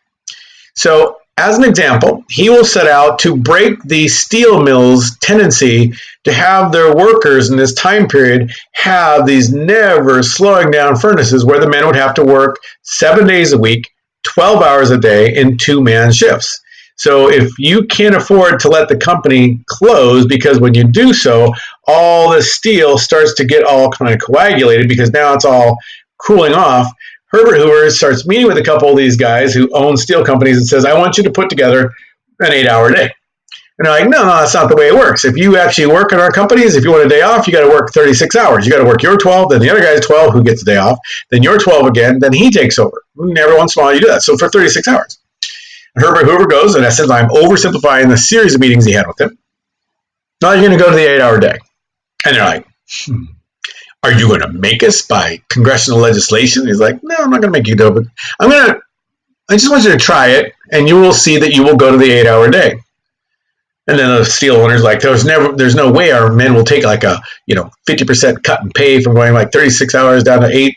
[SPEAKER 1] So, as an example, he will set out to break the steel mills' tendency to have their workers in this time period have these never slowing down furnaces where the men would have to work 7 days a week, 12 hours a day in 2-man shifts. So if you can't afford to let the company close, because when you do so, all the steel starts to get all kind of coagulated because now it's all cooling off, Herbert Hoover starts meeting with a couple of these guys who own steel companies and says, I want you to put together an 8-hour day. And they're like, no, that's not the way it works. If you actually work in our companies, if you want a day off, you got to work 36 hours. You got to work your 12, then the other guy's 12 who gets a day off, then your 12 again, then he takes over. And every once in a while you do that. So for 36 hours. Herbert Hoover goes, and I said, I'm oversimplifying the series of meetings he had with him. Now you're going to go to the 8-hour day. And they're like, are you going to make us by congressional legislation? He's like, no, I'm not going to make you do it. I just want you to try it, and you will see that you will go to the 8-hour day. And then the steel owner's like, there's no way our men will take like a 50% cut in pay from going like 36 hours down to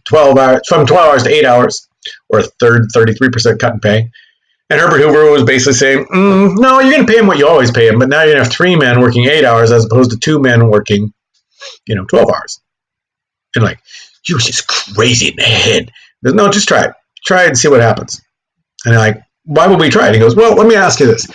[SPEAKER 1] 12 hours, from 12 hours to 8 hours, or a third 33% cut in pay. And Herbert Hoover was basically saying, no, you're going to pay him what you always pay him, but now you're going to have 3 men working 8 hours as opposed to 2 men working, 12 hours. And like, you're just crazy in the head. Goes, no, just try it. Try it and see what happens. And they're like, why would we try it? He goes, well, let me ask you this.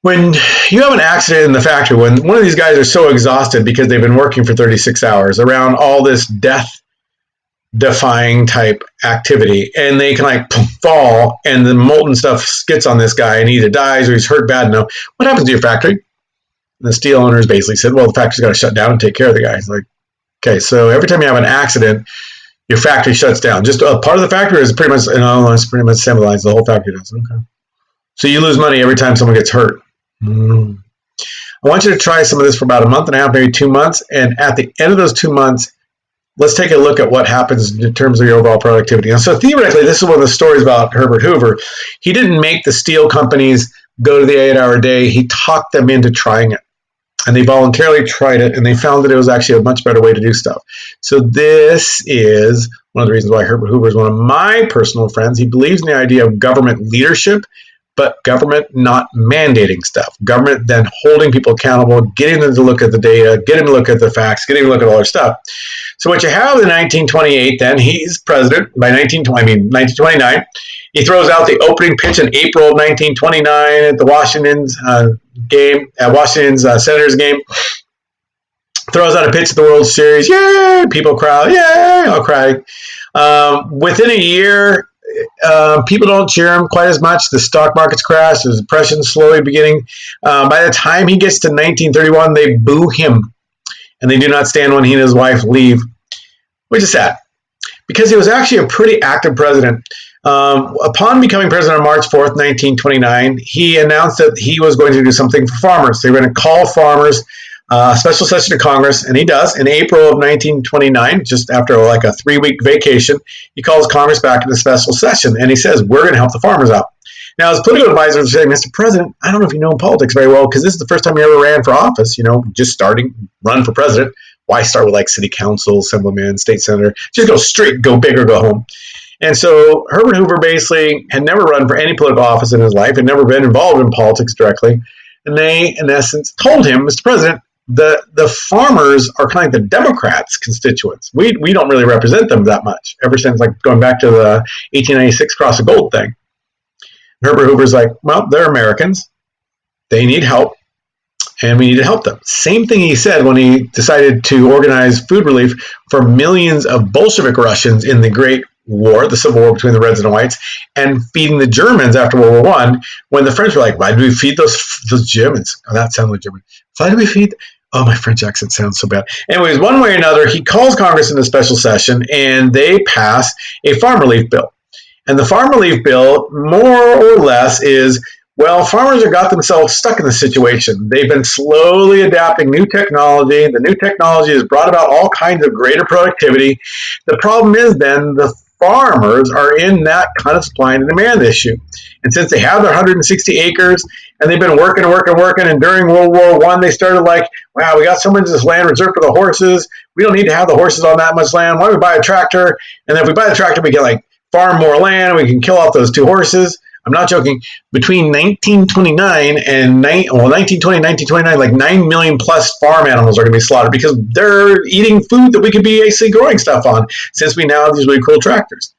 [SPEAKER 1] When you have an accident in the factory, when one of these guys are so exhausted because they've been working for 36 hours around all this death-defying type activity, and they can like fall, and the molten stuff gets on this guy, and he either dies or he's hurt bad enough, what happens to your factory? And the steel owners basically said, well, the factory's got to shut down and take care of the guy. It's like, okay, so every time you have an accident, your factory shuts down. Just a part of the factory is pretty much, it's pretty much symbolized. The whole factory does. Okay. So you lose money every time someone gets hurt. I want you to try some of this for about a month and a half, maybe 2 months. And at the end of those 2 months, let's take a look at what happens in terms of your overall productivity. And so theoretically, this is one of the stories about Herbert Hoover. He didn't make the steel companies go to the 8-hour day. He talked them into trying it. And they voluntarily tried it, and they found that it was actually a much better way to do stuff. So this is one of the reasons why Herbert Hoover is one of my personal friends. He believes in the idea of government leadership, but government not mandating stuff. Government then holding people accountable, getting them to look at the data, getting them to look at the facts, getting them to look at all their stuff. So what you have in 1928, then, he's president by 1929. He throws out the opening pitch in April of 1929 at the Washington's Senators game. Throws out a pitch at the World Series. Yay! People cry. Yay! I'll cry. Within a year, people don't cheer him quite as much. The stock market's crashed. There's depression slowly beginning. By the time he gets to 1931, they boo him. And they do not stand when he and his wife leave, which is sad. Because he was actually a pretty active president. Upon becoming president on March 4th, 1929, he announced that he was going to do something for farmers. They were going to call farmers a special session of Congress, and he does. In April of 1929, just after like a 3-week vacation, he calls Congress back into special session, and he says, we're going to help the farmers out. Now, his political advisors say, Mr. President, I don't know if you know politics very well, because this is the first time you ever ran for office, just starting, run for president. Why start with like city council, assemblyman, state senator? Just go straight, go big or go home. And so Herbert Hoover basically had never run for any political office in his life, had never been involved in politics directly. And they, in essence, told him, Mr. President, the farmers are kind of like the Democrats' constituents. We don't really represent them that much, ever since like going back to the 1896 Cross of Gold thing. Herbert Hoover's like, well, they're Americans. They need help, and we need to help them. Same thing he said when he decided to organize food relief for millions of Bolshevik Russians in the Great War, the Civil War between the Reds and the Whites, and feeding the Germans after World War I, when the French were like, why do we feed those Germans? Oh, that sounded like German. Why do we feed? Oh, my French accent sounds so bad. Anyways, one way or another, he calls Congress into special session, and they pass a farm relief bill. And the farm relief bill, more or less, is, well, farmers have got themselves stuck in this situation. They've been slowly adapting new technology. The new technology has brought about all kinds of greater productivity. The problem is then the farmers are in that kind of supply and demand issue. And since they have their 160 acres and they've been working, and during World War I, they started like, wow, we got so much of this land reserved for the horses. We don't need to have the horses on that much land. Why don't we buy a tractor? And then if we buy the tractor, we can like farm more land. We can kill off those 2 horses. I'm not joking. Between 1929 and 1929, like 9 million plus farm animals are going to be slaughtered because they're eating food that we could be actually growing stuff on, since we now have these really cool tractors.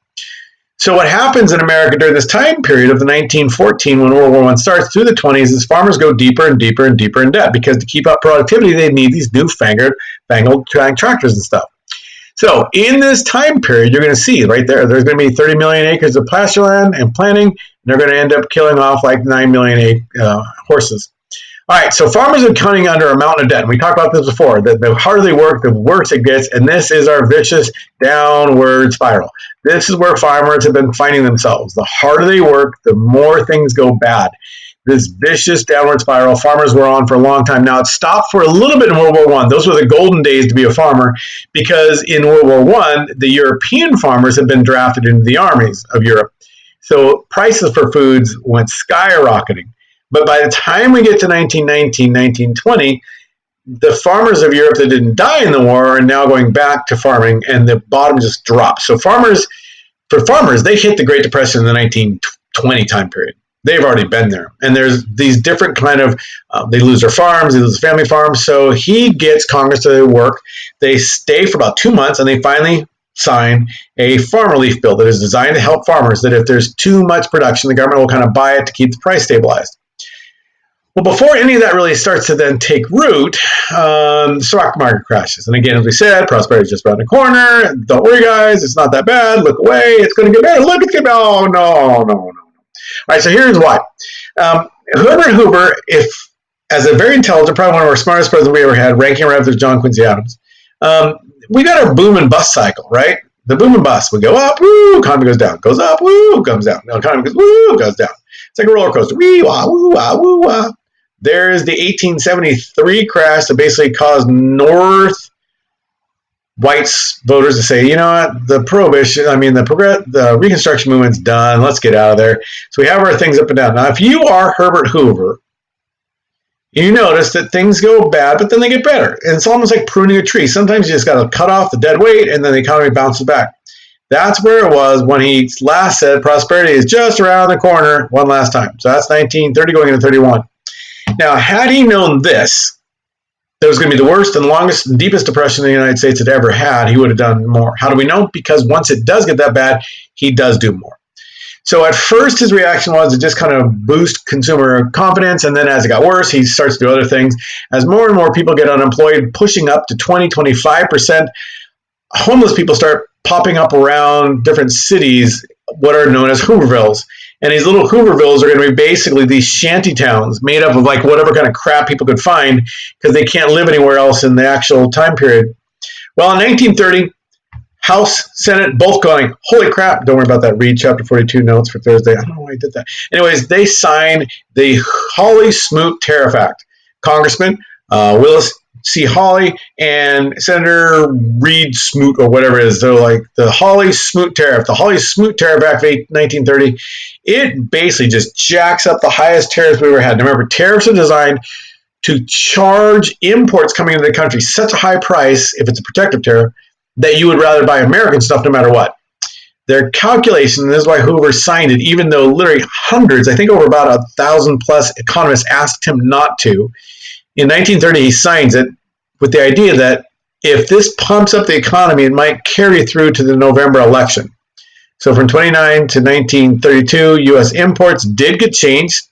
[SPEAKER 1] So what happens in America during this time period of the 1914, when World War I starts, through the 20s, is farmers go deeper and deeper and deeper in debt, because to keep up productivity, they need these newfangled tractors and stuff. So in this time period, you're going to see right there, there's going to be 30 million acres of pasture land and planting. And they're going to end up killing off like 9 million horses. All right, so farmers are cutting under a mountain of debt. We talked about this before. The harder they work, the worse it gets, and this is our vicious downward spiral. This is where farmers have been finding themselves. The harder they work, the more things go bad. This vicious downward spiral farmers were on for a long time. Now, it stopped for a little bit in World War I. Those were the golden days to be a farmer, because in World War I, the European farmers had been drafted into the armies of Europe. So prices for foods went skyrocketing. But by the time we get to 1919, 1920, the farmers of Europe that didn't die in the war are now going back to farming, and the bottom just drops. So for farmers, they hit the Great Depression in the 1920 time period. They've already been there. And there's these different kind of, they lose their farms, they lose family farms. So he gets Congress to work. They stay for about 2 months, and they finally sign a farm relief bill that is designed to help farmers, that if there's too much production, the government will kind of buy it to keep the price stabilized. Well, before any of that really starts to then take root, the stock market crashes. And again, as we said, prosperity is just around the corner. Don't worry, guys. It's not that bad. Look away. It's going to get better. Look, it's going to be, oh, no. All right, so here's why. Herbert Hoover, as a very intelligent, probably one of our smartest presidents we ever had, ranking right up with John Quincy Adams, we got our boom and bust cycle, right? The boom and bust. We go up, woo, economy goes down. Goes up, woo, comes down. The economy goes, woo, goes down. It's like a roller coaster. Wee, wah, woo, wah, woo, wah. There's the 1873 crash that basically caused North whites voters to say, you know what, the Reconstruction movement's done. Let's get out of there. So we have our things up and down. Now, if you are Herbert Hoover, you notice that things go bad, but then they get better. And it's almost like pruning a tree. Sometimes you just got to cut off the dead weight, and then the economy bounces back. That's where it was when he last said prosperity is just around the corner one last time. So that's 1930 going into 31. Now, had he known this, that was going to be the worst and longest and deepest depression the United States had ever had, he would have done more. How do we know? Because once it does get that bad, he does do more. So at first, his reaction was to just kind of boost consumer confidence, and then as it got worse, he starts to do other things. As more and more people get unemployed, pushing up to 20-25%, homeless people start popping up around different cities, what are known as Hoovervilles. And these little Hoovervilles are going to be basically these shanty towns made up of like whatever kind of crap people could find, because they can't live anywhere else in the actual time period. Well, in 1930, House, Senate, both going, holy crap, don't worry about that. Read Chapter 42 notes for Thursday. I don't know why I did that. Anyways, they signed the Hawley-Smoot Tariff Act. Congressman Willis C. Hawley and Senator Reed Smoot, or whatever it is. They're like the Hawley-Smoot Tariff. The Hawley-Smoot Tariff Act of 1930, it basically just jacks up the highest tariffs we ever had. Now remember, tariffs are designed to charge imports coming into the country such a high price, if it's a protective tariff, that you would rather buy American stuff no matter what. Their calculation, and this is why Hoover signed it, even though literally hundreds, I think over about 1,000 plus economists asked him not to. In 1930, he signs it with the idea that if this pumps up the economy, it might carry through to the November election. So from 29 to 1932, U.S. imports did get changed.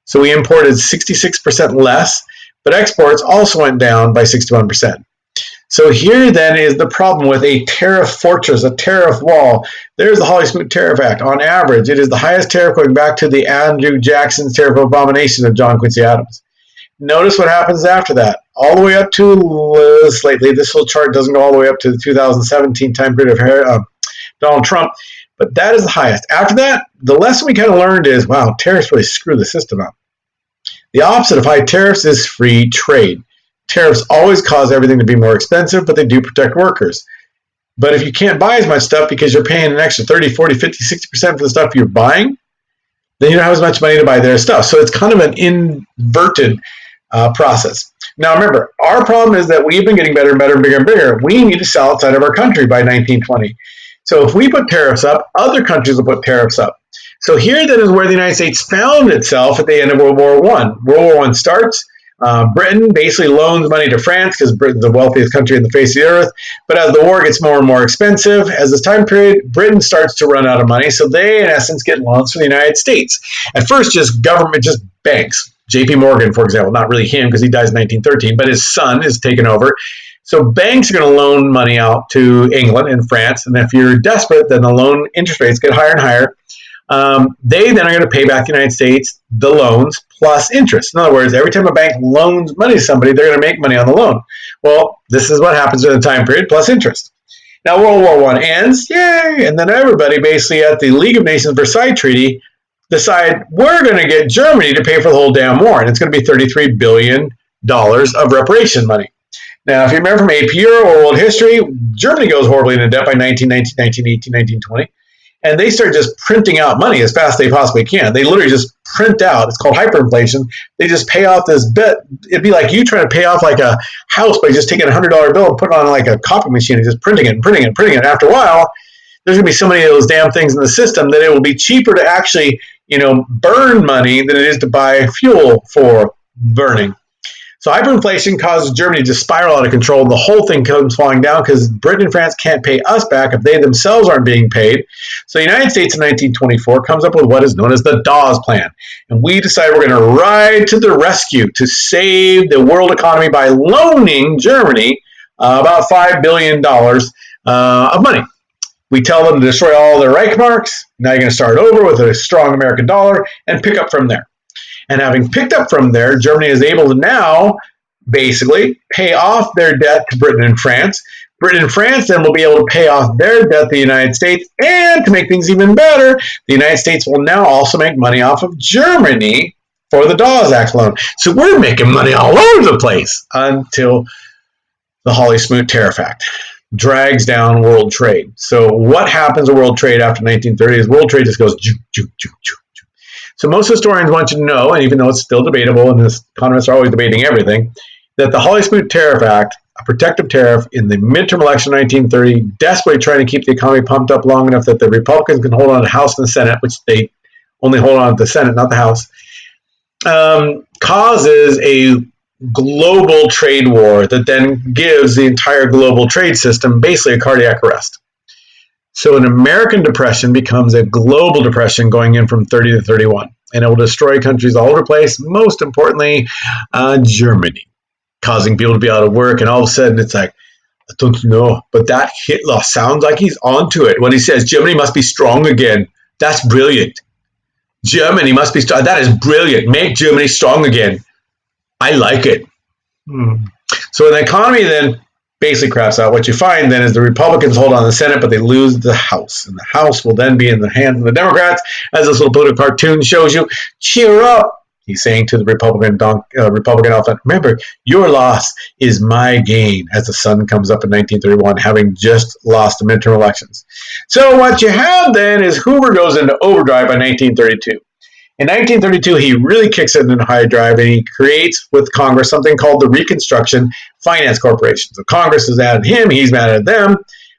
[SPEAKER 1] So we imported 66% less, but exports also went down by 61%. So here then is the problem with a tariff fortress, a tariff wall. There's the Hawley-Smoot Tariff Act. On average, it is the highest tariff going back to the Andrew Jackson's tariff abomination of John Quincy Adams. Notice what happens after that. All the way up to slightly, this little chart doesn't go all the way up to the 2017 time period of Donald Trump, but that is the highest. After that, the lesson we kind of learned is, wow, tariffs really screw the system up. The opposite of high tariffs is free trade. Tariffs always cause everything to be more expensive, but they do protect workers. But if you can't buy as much stuff because you're paying an extra 30, 40, 50, 60% for the stuff you're buying, then you don't have as much money to buy their stuff. So it's kind of an inverted process. Now remember, our problem is that we've been getting better and better and bigger and bigger. We need to sell outside of our country by 1920. So if we put tariffs up, other countries will put tariffs up. So here then is where the United States found itself at the end of World War I. World War I starts. Britain basically loans money to France because Britain's the wealthiest country in the face of the earth. But as the war gets more and more expensive, as this time period, Britain starts to run out of money. So they, in essence, get loans from the United States. At first, just government, just banks. J.P. Morgan, for example, not really him because he dies in 1913, but his son is taken over. So banks are going to loan money out to England and France. And if you're desperate, then the loan interest rates get higher and higher. They then are going to pay back the United States the loans plus interest. In other words, every time a bank loans money to somebody, they're going to make money on the loan. Well, this is what happens during the time period plus interest. Now, World War I ends, yay, and then everybody basically at the League of Nations Versailles Treaty decide we're going to get Germany to pay for the whole damn war, and it's going to be $33 billion of reparation money. Now, if you remember from AP or world history, Germany goes horribly into debt by 1919, 1918, 1920. And they start just printing out money as fast as they possibly can. They literally just print out. It's called hyperinflation. They just pay off this debt. It'd be like you trying to pay off like a house by just taking a $100 bill and putting it on like a copy machine and just printing it and printing it and printing it. After a while, there's going to be so many of those damn things in the system that it will be cheaper to actually, burn money than it is to buy fuel for burning. So hyperinflation causes Germany to spiral out of control, and the whole thing comes falling down because Britain and France can't pay us back if they themselves aren't being paid. So the United States in 1924 comes up with what is known as the Dawes Plan. And we decide we're going to ride to the rescue to save the world economy by loaning Germany about $5 billion of money. We tell them to destroy all their Reichsmarks. Now you're going to start over with a strong American dollar and pick up from there. And having picked up from there, Germany is able to now basically pay off their debt to Britain and France. Britain and France then will be able to pay off their debt to the United States. And to make things even better, the United States will now also make money off of Germany for the Dawes Act loan. So we're making money all over the place until the Hawley-Smoot Tariff Act drags down world trade. So what happens to world trade after 1930 is world trade just goes juke, juke, juke, juke. So most historians want you to know, and even though it's still debatable, and economists are always debating everything, that the Hawley-Smoot Tariff Act, a protective tariff in the midterm election of 1930, desperately trying to keep the economy pumped up long enough that the Republicans can hold on to the House and the Senate, which they only hold on to the Senate, not the House, causes a global trade war that then gives the entire global trade system basically a cardiac arrest. So an American depression becomes a global depression going in from 30 to 31. And it will destroy countries all over the place, most importantly, Germany, causing people to be out of work. And all of a sudden, it's like, I don't know, but that Hitler sounds like he's onto it when he says Germany must be strong again. That's brilliant. Germany must be strong. That is brilliant. Make Germany strong again. I like it. So the economy then basically craps out. What you find then is the Republicans hold on the Senate, but they lose the House. And the House will then be in the hands of the Democrats, as this little political cartoon shows you. Cheer up, he's saying to the Republican elephant. Remember, your loss is my gain, as the sun comes up in 1931, having just lost the midterm elections. So what you have then is Hoover goes into overdrive by 1932. In 1932, he really kicks it into high drive, and he creates with Congress something called the Reconstruction Finance Corporation. So Congress is mad at him, he's mad at them.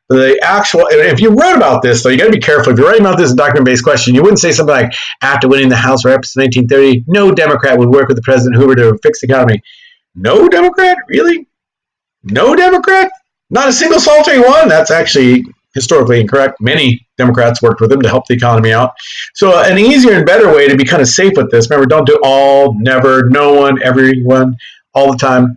[SPEAKER 1] The actual, if you wrote about this, though, you got to be careful. If you're writing about this document-based question, you wouldn't say something like, after winning the House of Reps in 1930, no Democrat would work with the President Hoover to fix the economy. No Democrat? Really? No Democrat? Not a single solitary one? That's actually historically incorrect. Many Democrats worked with him to help the economy out. So an easier and better way to be kind of safe with this, remember, don't do all, never, no one, everyone, all the time.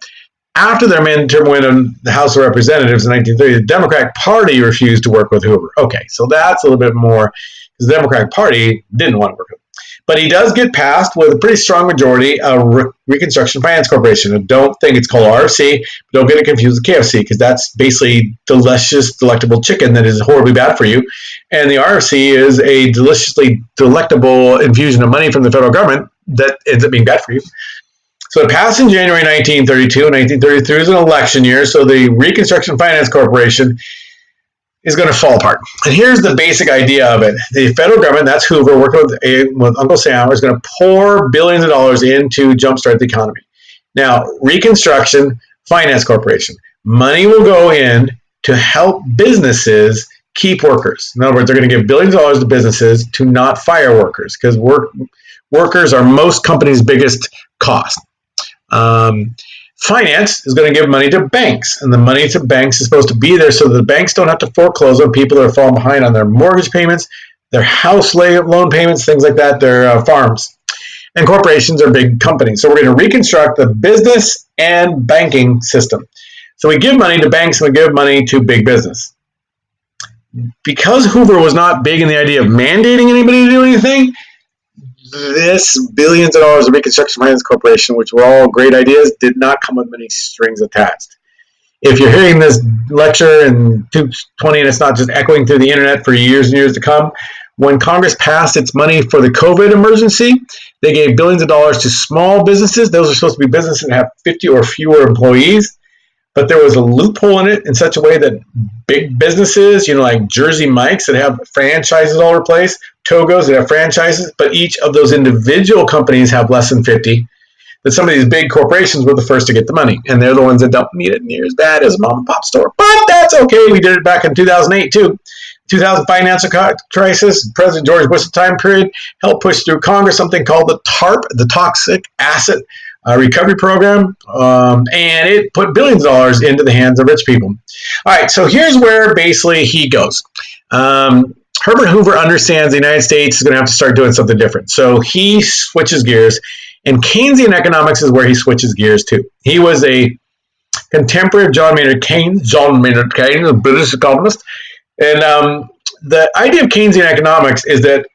[SPEAKER 1] After their midterm win in the House of Representatives in 1930, the Democratic Party refused to work with Hoover. Okay, so that's a little bit more, because the Democratic Party didn't want to work with him. But he does get passed with a pretty strong majority of Reconstruction Finance Corporation. And don't think it's called RFC, but don't get it confused with KFC, because that's basically delicious, delectable chicken that is horribly bad for you. And the RFC is a deliciously delectable infusion of money from the federal government that ends up being bad for you. So it passed in January 1932. 1933 is an election year, so the Reconstruction Finance Corporation is going to fall apart. And here's the basic idea of it. The federal government, that's Hoover, working with Uncle Sam, is going to pour billions of dollars in to jumpstart the economy. Now, Reconstruction Finance Corporation, money will go in to help businesses keep workers. In other words, they're going to give billions of dollars to businesses to not fire workers, because workers are most companies' biggest cost. Finance is going to give money to banks, and the money to banks is supposed to be there so that the banks don't have to foreclose on people that are falling behind on their mortgage payments, their house loan payments, things like that, their farms. And corporations are big companies. So we're going to reconstruct the business and banking system. So we give money to banks and we give money to big business. Because Hoover was not big in the idea of mandating anybody to do anything, this billions of dollars of Reconstruction Finance Corporation, which were all great ideas, did not come with many strings attached. If you're hearing this lecture in 2020 and it's not just echoing through the internet for years and years to come, when Congress passed its money for the COVID emergency, they gave billions of dollars to small businesses. Those are supposed to be businesses that have 50 or fewer employees. But there was a loophole in it in such a way that big businesses, like Jersey Mike's that have franchises all over the place, Togo's that have franchises, but each of those individual companies have less than 50, that some of these big corporations were the first to get the money. And they're the ones that don't need it near as bad as a mom and pop store. But that's okay. We did it back in 2008 too. 2000 financial crisis, President George Bush's time period helped push through Congress something called the TARP, the Toxic Asset Recovery Program, and it put billions of dollars into the hands of rich people. All right, so here's where basically he goes. Herbert Hoover understands the United States is going to have to start doing something different. So he switches gears, and Keynesian economics is where he switches gears to. He was a contemporary of John Maynard Keynes, a British economist. And the idea of Keynesian economics is that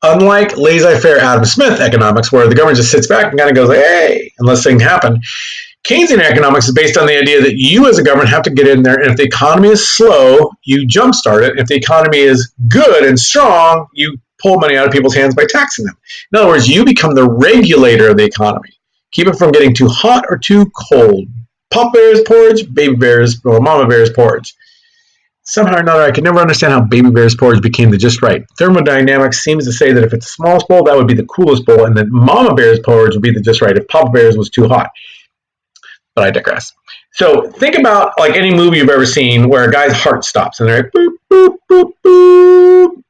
[SPEAKER 1] unlike laissez-faire Adam Smith economics, where the government just sits back and kind of goes, hey, unless things happen, Keynesian economics is based on the idea that you as a government have to get in there, and if the economy is slow, you jumpstart it. If the economy is good and strong, you pull money out of people's hands by taxing them. In other words, you become the regulator of the economy. Keep it from getting too hot or too cold. Papa bear's porridge, baby bear's, or mama bear's porridge. Somehow or another, I could never understand how baby bear's porridge became the just right. Thermodynamics seems to say that if it's the smallest bowl, that would be the coolest bowl, and that mama bear's porridge would be the just right if Papa bear's was too hot. But I digress. So think about like any movie you've ever seen where a guy's heart stops, and they're like, boop, boop, boop, boop.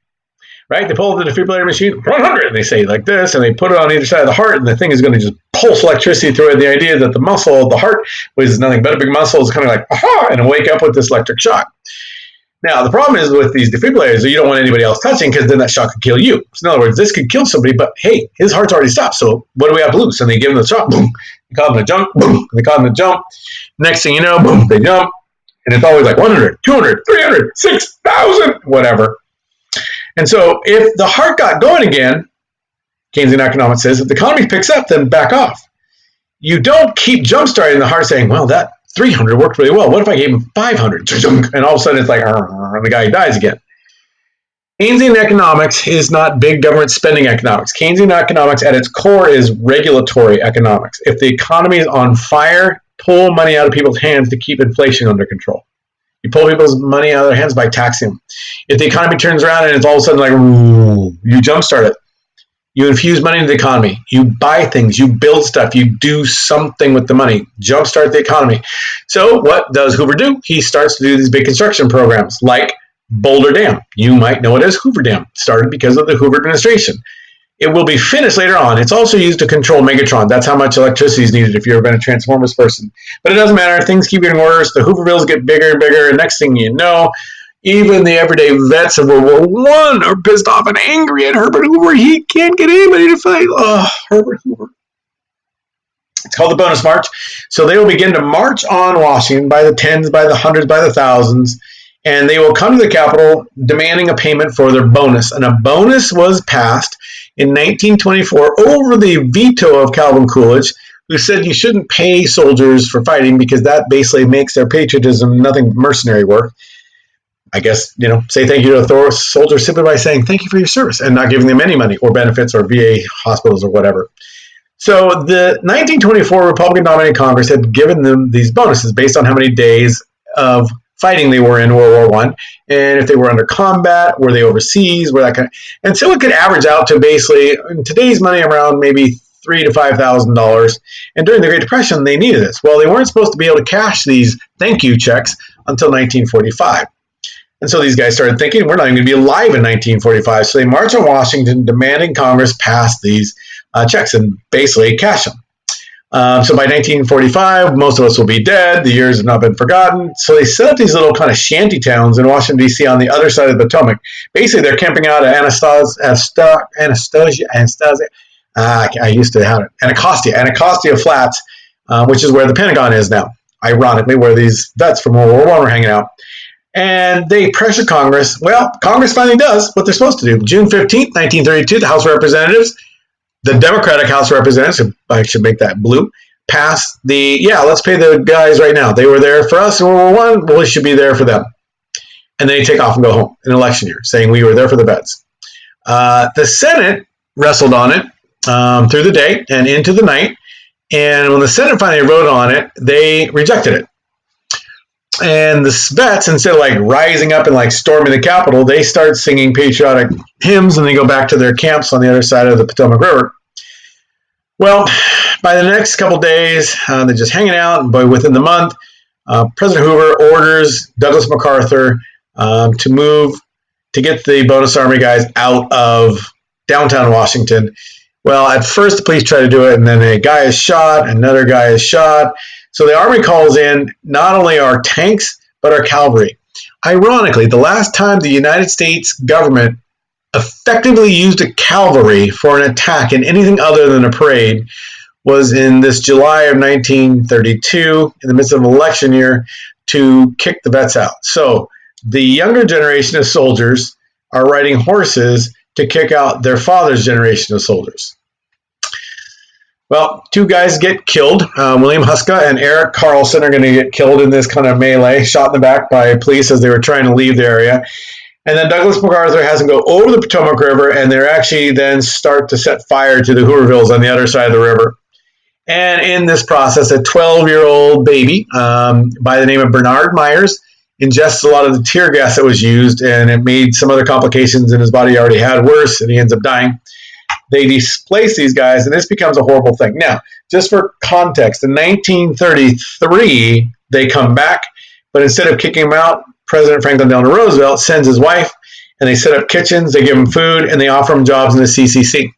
[SPEAKER 1] Right? They pull the defibrillator machine, 100, and they say like this, and they put it on either side of the heart, and the thing is going to just pulse electricity through it. The idea that the muscle of the heart, which is nothing but a big muscle, is kind of like, aha, and wake up with this electric shock. Now, the problem is with these defibrillators that you don't want anybody else touching because then that shock could kill you. So in other words, this could kill somebody, but hey, his heart's already stopped, so what do we have to lose? And they give him the shock, boom. They call him the jump, boom. They call him the jump. Next thing you know, boom, they jump. And it's always like 100, 200, 300, 6,000, whatever. And so if the heart got going again, Keynesian economics says, if the economy picks up, then back off. You don't keep jump-starting the heart saying, well, that 300 worked really well. What if I gave him 500? And all of a sudden it's like, the guy dies again. Keynesian economics is not big government spending economics. Keynesian economics at its core is regulatory economics. If the economy is on fire, pull money out of people's hands to keep inflation under control. You pull people's money out of their hands by taxing them. If the economy turns around and it's all of a sudden like, ooh, you jumpstart it. You infuse money into the economy. You buy things. You build stuff. You do something with the money. Jumpstart the economy. So what does Hoover do? He starts to do these big construction programs like Boulder Dam. You might know it as Hoover Dam. It started because of the Hoover administration. It will be finished later on. It's also used to control Megatron. That's how much electricity is needed if you've ever been a Transformers person. But it doesn't matter. Things keep getting worse. The Hoovervilles get bigger and bigger. And next thing you know, even the everyday vets of World War I are pissed off and angry at Herbert Hoover. He can't get anybody to fight. Oh, Herbert Hoover. It's called the bonus march. So they will begin to march on Washington by the tens, by the hundreds, by the thousands. And they will come to the Capitol demanding a payment for their bonus. And a bonus was passed in 1924 over the veto of Calvin Coolidge, who said you shouldn't pay soldiers for fighting because that basically makes their patriotism nothing but mercenary work. I guess, say thank you to the soldiers simply by saying thank you for your service and not giving them any money or benefits or VA hospitals or whatever. So the 1924 Republican-dominated Congress had given them these bonuses based on how many days of fighting they were in World War I, and if they were under combat, were they overseas, were that kind of, and so it could average out to basically, in today's money, around maybe $3,000 to $5,000. And during the Great Depression, they needed this. Well, they weren't supposed to be able to cash these thank you checks until 1945. And so these guys started thinking, we're not even going to be alive in 1945. So they march on Washington demanding Congress pass these checks and basically cash them. So by 1945, most of us will be dead. The years have not been forgotten. So they set up these little kind of shanty towns in Washington, D.C. on the other side of the Potomac. Basically, they're camping out at Anacostia Flats, which is where the Pentagon is now, ironically, where these vets from World War I were hanging out. And they pressure Congress. Well, Congress finally does what they're supposed to do. June 15th, 1932, the House of Representatives, the Democratic House of Representatives, I should make that blue, passed let's pay the guys right now. They were there for us in World War I. Well, we should be there for them. And then they take off and go home in an election year, saying we were there for the vets. The Senate wrestled on it through the day and into the night. And when the Senate finally wrote on it, they rejected it. And the vets, instead of like rising up and like storming the Capitol, they start singing patriotic hymns and they go back to their camps on the other side of the Potomac River. Well, by the next couple days, they're just hanging out. And within the month, President Hoover orders Douglas MacArthur to move to get the bonus army guys out of downtown Washington. Well, at first the police try to do it, and then a guy is shot, another guy is shot. So the Army calls in not only our tanks, but our cavalry. Ironically, the last time the United States government effectively used a cavalry for an attack in anything other than a parade was in this July of 1932, in the midst of an election year, to kick the vets out. So the younger generation of soldiers are riding horses to kick out their father's generation of soldiers. Well, two guys get killed. William Huska and Eric Carlson are going to get killed in this kind of melee, shot in the back by police as they were trying to leave the area. And then Douglas MacArthur has them go over the Potomac River, and they're actually then start to set fire to the Hoovervilles on the other side of the river. And in this process, a 12-year-old baby by the name of Bernard Myers ingests a lot of the tear gas that was used, and it made some other complications in his body he already had worse, and he ends up dying. They displace these guys, and this becomes a horrible thing. Now, just for context, in 1933, they come back, but instead of kicking them out, President Franklin Delano Roosevelt sends his wife, and they set up kitchens, they give them food, and they offer them jobs in the CCC.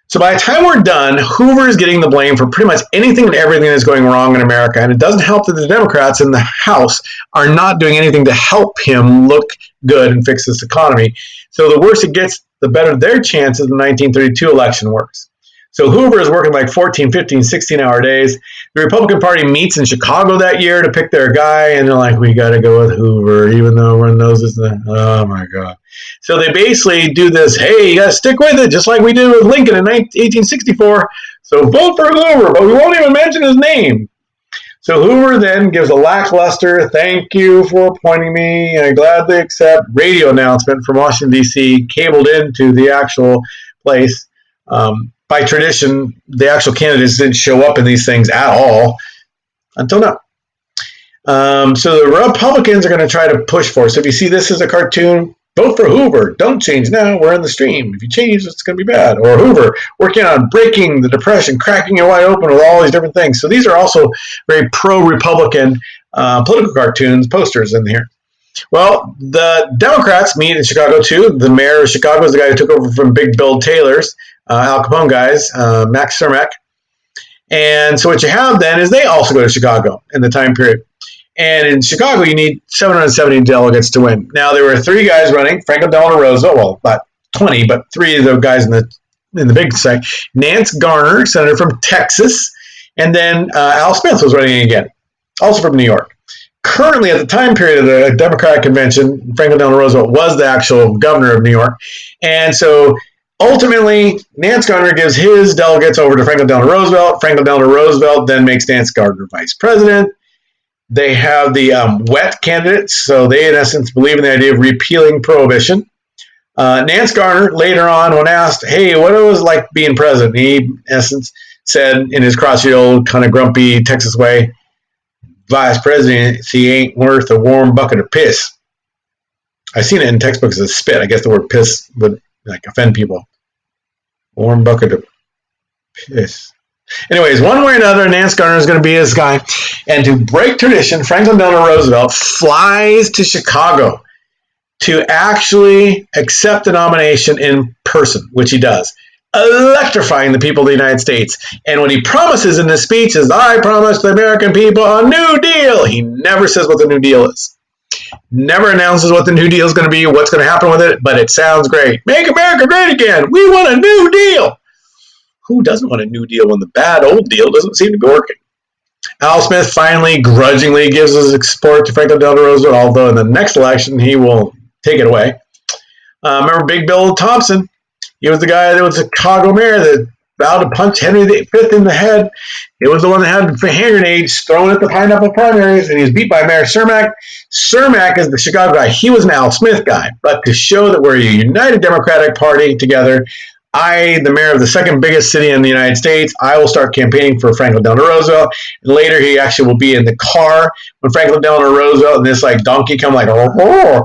[SPEAKER 1] So by the time we're done, Hoover is getting the blame for pretty much anything and everything that's going wrong in America, and it doesn't help that the Democrats in the House are not doing anything to help him look good and fix this economy. So the worse it gets, the better their chances in the 1932 election works. So Hoover is working like 14, 15, 16-hour days. The Republican Party meets in Chicago that year to pick their guy, and they're like, we got to go with Hoover, even though everyone knows it's the, oh my God. So they basically do this, hey, you got to stick with it, just like we did with Lincoln in 1864. So vote for Hoover, but we won't even mention his name. So Hoover then gives a lackluster, thank you for appointing me, I gladly accept, radio announcement from Washington, D.C., cabled into the actual place. By tradition, the actual candidates didn't show up in these things at all until now. So the Republicans are going to try to push for it. So if you see this as a cartoon, vote for Hoover. Don't change now. We're in the stream. If you change, it's going to be bad. Or Hoover, working on breaking the Depression, cracking it wide open with all these different things. So these are also very pro-Republican political cartoons, posters in here. Well, the Democrats meet in Chicago too. The mayor of Chicago is the guy who took over from Big Bill Taylor's, Al Capone guys, Max Cermak. And so what you have then is they also go to Chicago in the time period. And in Chicago, you need 770 delegates to win. Now, there were three guys running, Franklin Delano Roosevelt, well, about 20, but three of the guys in the big side. Nance Garner, senator from Texas, and then Al Smith was running again, also from New York. Currently, at the time period of the Democratic Convention, Franklin Delano Roosevelt was the actual governor of New York. And so ultimately, Nance Garner gives his delegates over to Franklin Delano Roosevelt. Franklin Delano Roosevelt then makes Nance Garner vice president. They have the wet candidates, so they, in essence, believe in the idea of repealing Prohibition. Nance Garner, later on, when asked, hey, what it was like being president, he, in essence, said in his crotchety old, kind of grumpy Texas way, vice presidency ain't worth a warm bucket of piss. I've seen it in textbooks as spit. I guess the word piss would offend people. Warm bucket of piss. Anyways, one way or another, Nance Garner is going to be this guy. And to break tradition, Franklin Delano Roosevelt flies to Chicago to actually accept the nomination in person, which he does, electrifying the people of the United States. And what he promises in this speech is, I promise the American people a New Deal. He never says what the New Deal is. Never announces what the New Deal is going to be, what's going to happen with it, but it sounds great. Make America great again. We want a New Deal. Who doesn't want a New Deal when the bad old deal doesn't seem to be working? Al Smith finally grudgingly gives his support to Franklin Delano Roosevelt, although in the next election he will take it away. Remember Big Bill Thompson? He was the guy that was the Chicago mayor that vowed to punch Henry V in the head. It was the one that had hand grenades thrown at the pineapple primaries, and he was beat by Mayor Cermak. Cermak is the Chicago guy. He was an Al Smith guy. But to show that we're a united Democratic Party together, I, the mayor of the second biggest city in the United States, I will start campaigning for Franklin Delano Roosevelt. And later, he actually will be in the car when Franklin Delano Roosevelt and this like donkey come like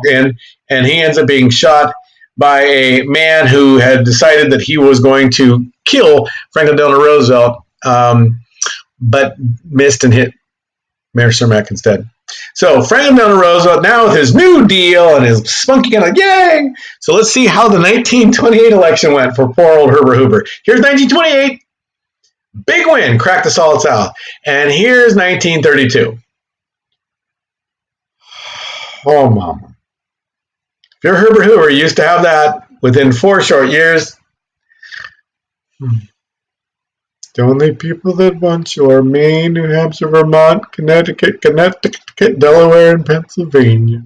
[SPEAKER 1] in, and he ends up being shot by a man who had decided that he was going to kill Franklin Delano Roosevelt, but missed and hit Mayor Cermak instead. So Franklin Delano Roosevelt now with his New Deal and his spunky kind of yay. So let's see how the 1928 election went for poor old Herbert Hoover. Here's 1928. Big win, cracked the Solid South. And here's 1932. Oh, mama. If you're Herbert Hoover, you used to have that within 4 short years. The only people that want you are Maine, New Hampshire, Vermont, Connecticut, Delaware, and Pennsylvania.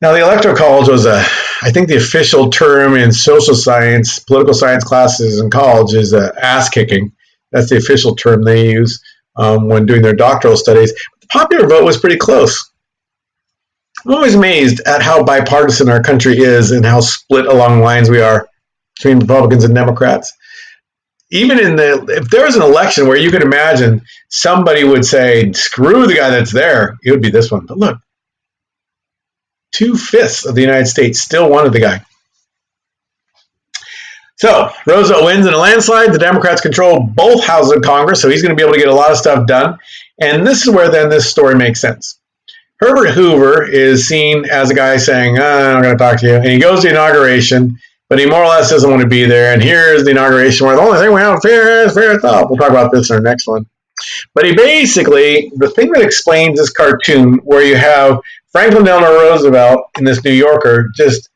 [SPEAKER 1] Now, the Electoral College was I think the official term in social science, political science classes in college is ass kicking. That's the official term they use when doing their doctoral studies. The popular vote was pretty close. I'm always amazed at how bipartisan our country is and how split along lines we are between Republicans and Democrats. Even if there was an election where you could imagine somebody would say, screw the guy that's there, it would be this one. But look, 2/5 of the United States still wanted the guy. So Roosevelt wins in a landslide. The Democrats control both houses of Congress, so he's going to be able to get a lot of stuff done. And this is where then this story makes sense. Herbert Hoover is seen as a guy saying, I'm not going to talk to you. And he goes to the inauguration, but he more or less doesn't want to be there. And here's the inauguration where the only thing we have is fair thought. We'll talk about this in our next one. But he basically, the thing that explains this cartoon where you have Franklin Delano Roosevelt in this New Yorker just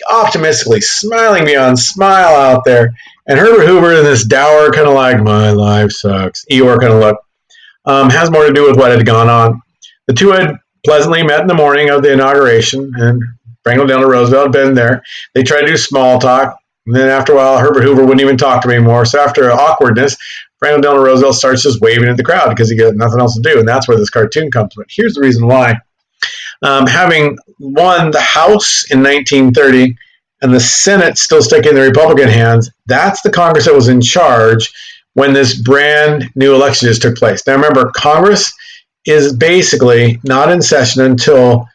[SPEAKER 1] optimistically smiling beyond smile out there, and Herbert Hoover in this dour kind of like, my life sucks, Eeyore kind of look, has more to do with what had gone on. The two had pleasantly met in the morning of the inauguration, and Franklin Delano Roosevelt had been there. They tried to do small talk, and then after a while, Herbert Hoover wouldn't even talk to him anymore. So after awkwardness, Franklin Delano Roosevelt starts just waving at the crowd because he got nothing else to do, and that's where this cartoon comes from. Here's the reason why. Having won the House in 1930 and the Senate still sticking in the Republican hands, that's the Congress that was in charge when this brand new election just took place. Now remember, Congress is basically not in session until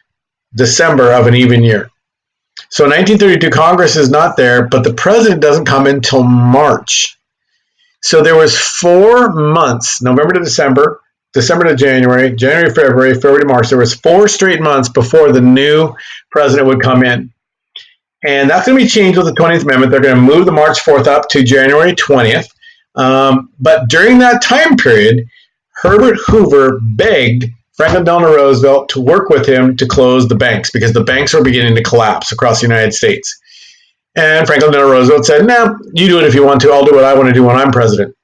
[SPEAKER 1] December of an even year. So in 1932, Congress is not there, but the president doesn't come until March. So there was 4 months, November to December, December to January, January, February to March. There was 4 straight months before the new president would come in. And that's going to be changed with the 20th Amendment. They're going to move the March 4th up to January 20th. But during that time period, Herbert Hoover begged Franklin Delano Roosevelt to work with him to close the banks because the banks were beginning to collapse across the United States. And Franklin Delano Roosevelt said, no, you do it if you want to. I'll do what I want to do when I'm president.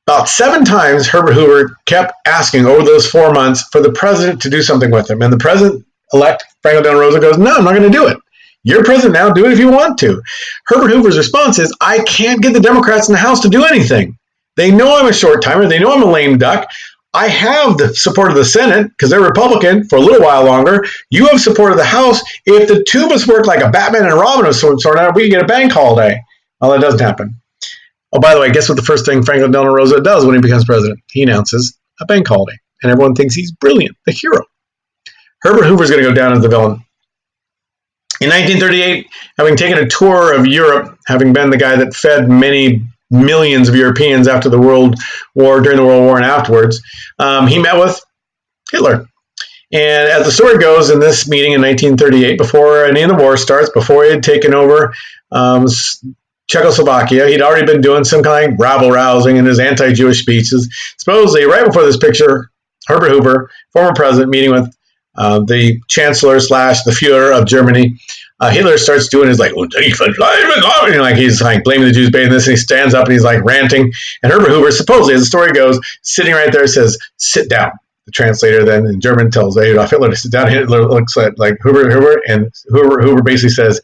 [SPEAKER 1] About 7 times, Herbert Hoover kept asking over those 4 months for the president to do something with him. And the president-elect, Franklin Delano Roosevelt, goes, no, I'm not going to do it. You're president now. Do it if you want to. Herbert Hoover's response is, I can't get the Democrats in the House to do anything. They know I'm a short-timer. They know I'm a lame duck. I have the support of the Senate because they're Republican for a little while longer. You have support of the House. If the two of us work like a Batman and Robin of some sort, we can get a bank holiday. Well, that doesn't happen. Oh, by the way, guess what the first thing Franklin Delano Roosevelt does when he becomes president? He announces a bank holiday, and everyone thinks he's brilliant, the hero. Herbert Hoover's going to go down as the villain. In 1938, having taken a tour of Europe, having been the guy that fed many millions of Europeans after the World War, during the World War and afterwards, he met with Hitler. And as the story goes, in this meeting in 1938, before any of the war starts, before he had taken over Czechoslovakia, he'd already been doing some kind of rabble-rousing in his anti-Jewish speeches. Supposedly, right before this picture, Herbert Hoover, former president, meeting with the Chancellor / the Führer of Germany, Hitler starts doing his like, like he's like blaming the Jews, blaming this, and he stands up and he's like ranting. And Herbert Hoover, supposedly, as the story goes, sitting right there, says, "Sit down." The translator then in German tells Adolf Hitler to sit down. Hitler looks at like Hoover, and Hoover basically says,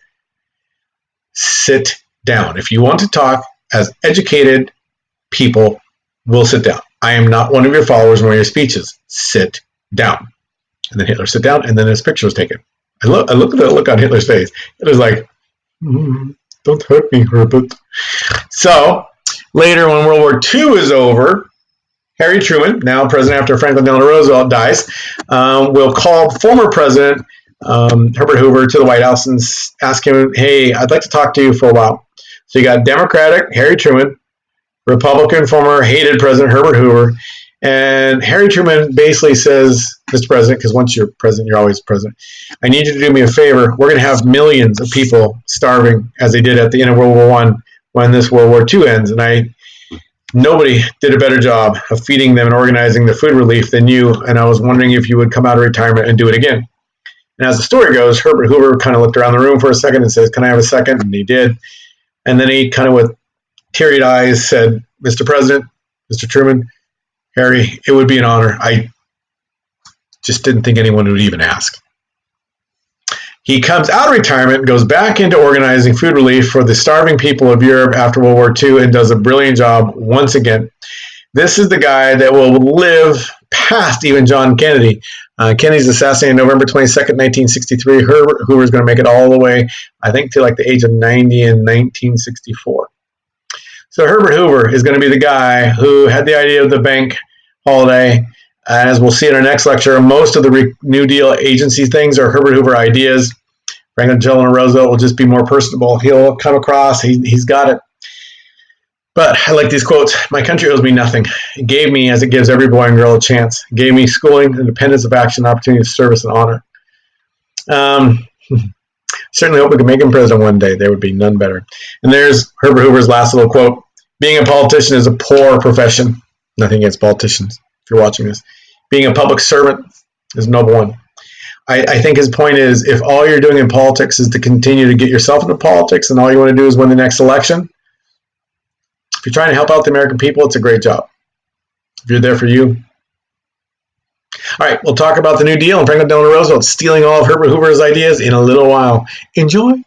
[SPEAKER 1] "Sit down. If you want to talk as educated people, we'll sit down. I am not one of your followers in one of your speeches. Sit down." And then Hitler sit down, and then his picture was taken. I look at the look on Hitler's face. It was like, don't hurt me, Herbert. So later, when World War II is over, Harry Truman, now president after Franklin Delano Roosevelt dies, will call former president Herbert Hoover to the White House and ask him, "Hey, I'd like to talk to you for a while." So you got Democratic Harry Truman, Republican former hated President Herbert Hoover, and Harry Truman basically says, "Mr. President," because once you're president, you're always president, "I need you to do me a favor. We're going to have millions of people starving as they did at the end of World War I when this World War II ends. And nobody did a better job of feeding them and organizing the food relief than you. And I was wondering if you would come out of retirement and do it again." And as the story goes, Herbert Hoover kind of looked around the room for a second and says, "Can I have a second?" And he did. And then he kind of with teary-eyed eyes said, "Mr. President, Mr. Truman, Harry, it would be an honor. I just didn't think anyone would even ask." He comes out of retirement and goes back into organizing food relief for the starving people of Europe after World War II and does a brilliant job once again. This is the guy that will live past even John Kennedy. Kennedy's assassinated November 22nd, 1963. Herbert Hoover is going to make it all the way, I think, to like the age of 90 in 1964. So Herbert Hoover is going to be the guy who had the idea of the bank holiday. As we'll see in our next lecture, most of the New Deal agency things are Herbert Hoover ideas. Franklin Delano Roosevelt will just be more personable. He'll come across, he's got it. But I like these quotes. "My country owes me nothing. It gave me, as it gives every boy and girl, a chance. It gave me schooling, independence of action, opportunity of service, and honor." Certainly hope we can make him president one day. There would be none better. And there's Herbert Hoover's last little quote. "Being a politician is a poor profession." Nothing against politicians, if you're watching this. "Being a public servant is a noble one." I think his point is, if all you're doing in politics is to continue to get yourself into politics and all you want to do is win the next election, if you're trying to help out the American people, it's a great job. If you're there for you. All right, we'll talk about the New Deal and Franklin Delano Roosevelt stealing all of Herbert Hoover's ideas in a little while. Enjoy.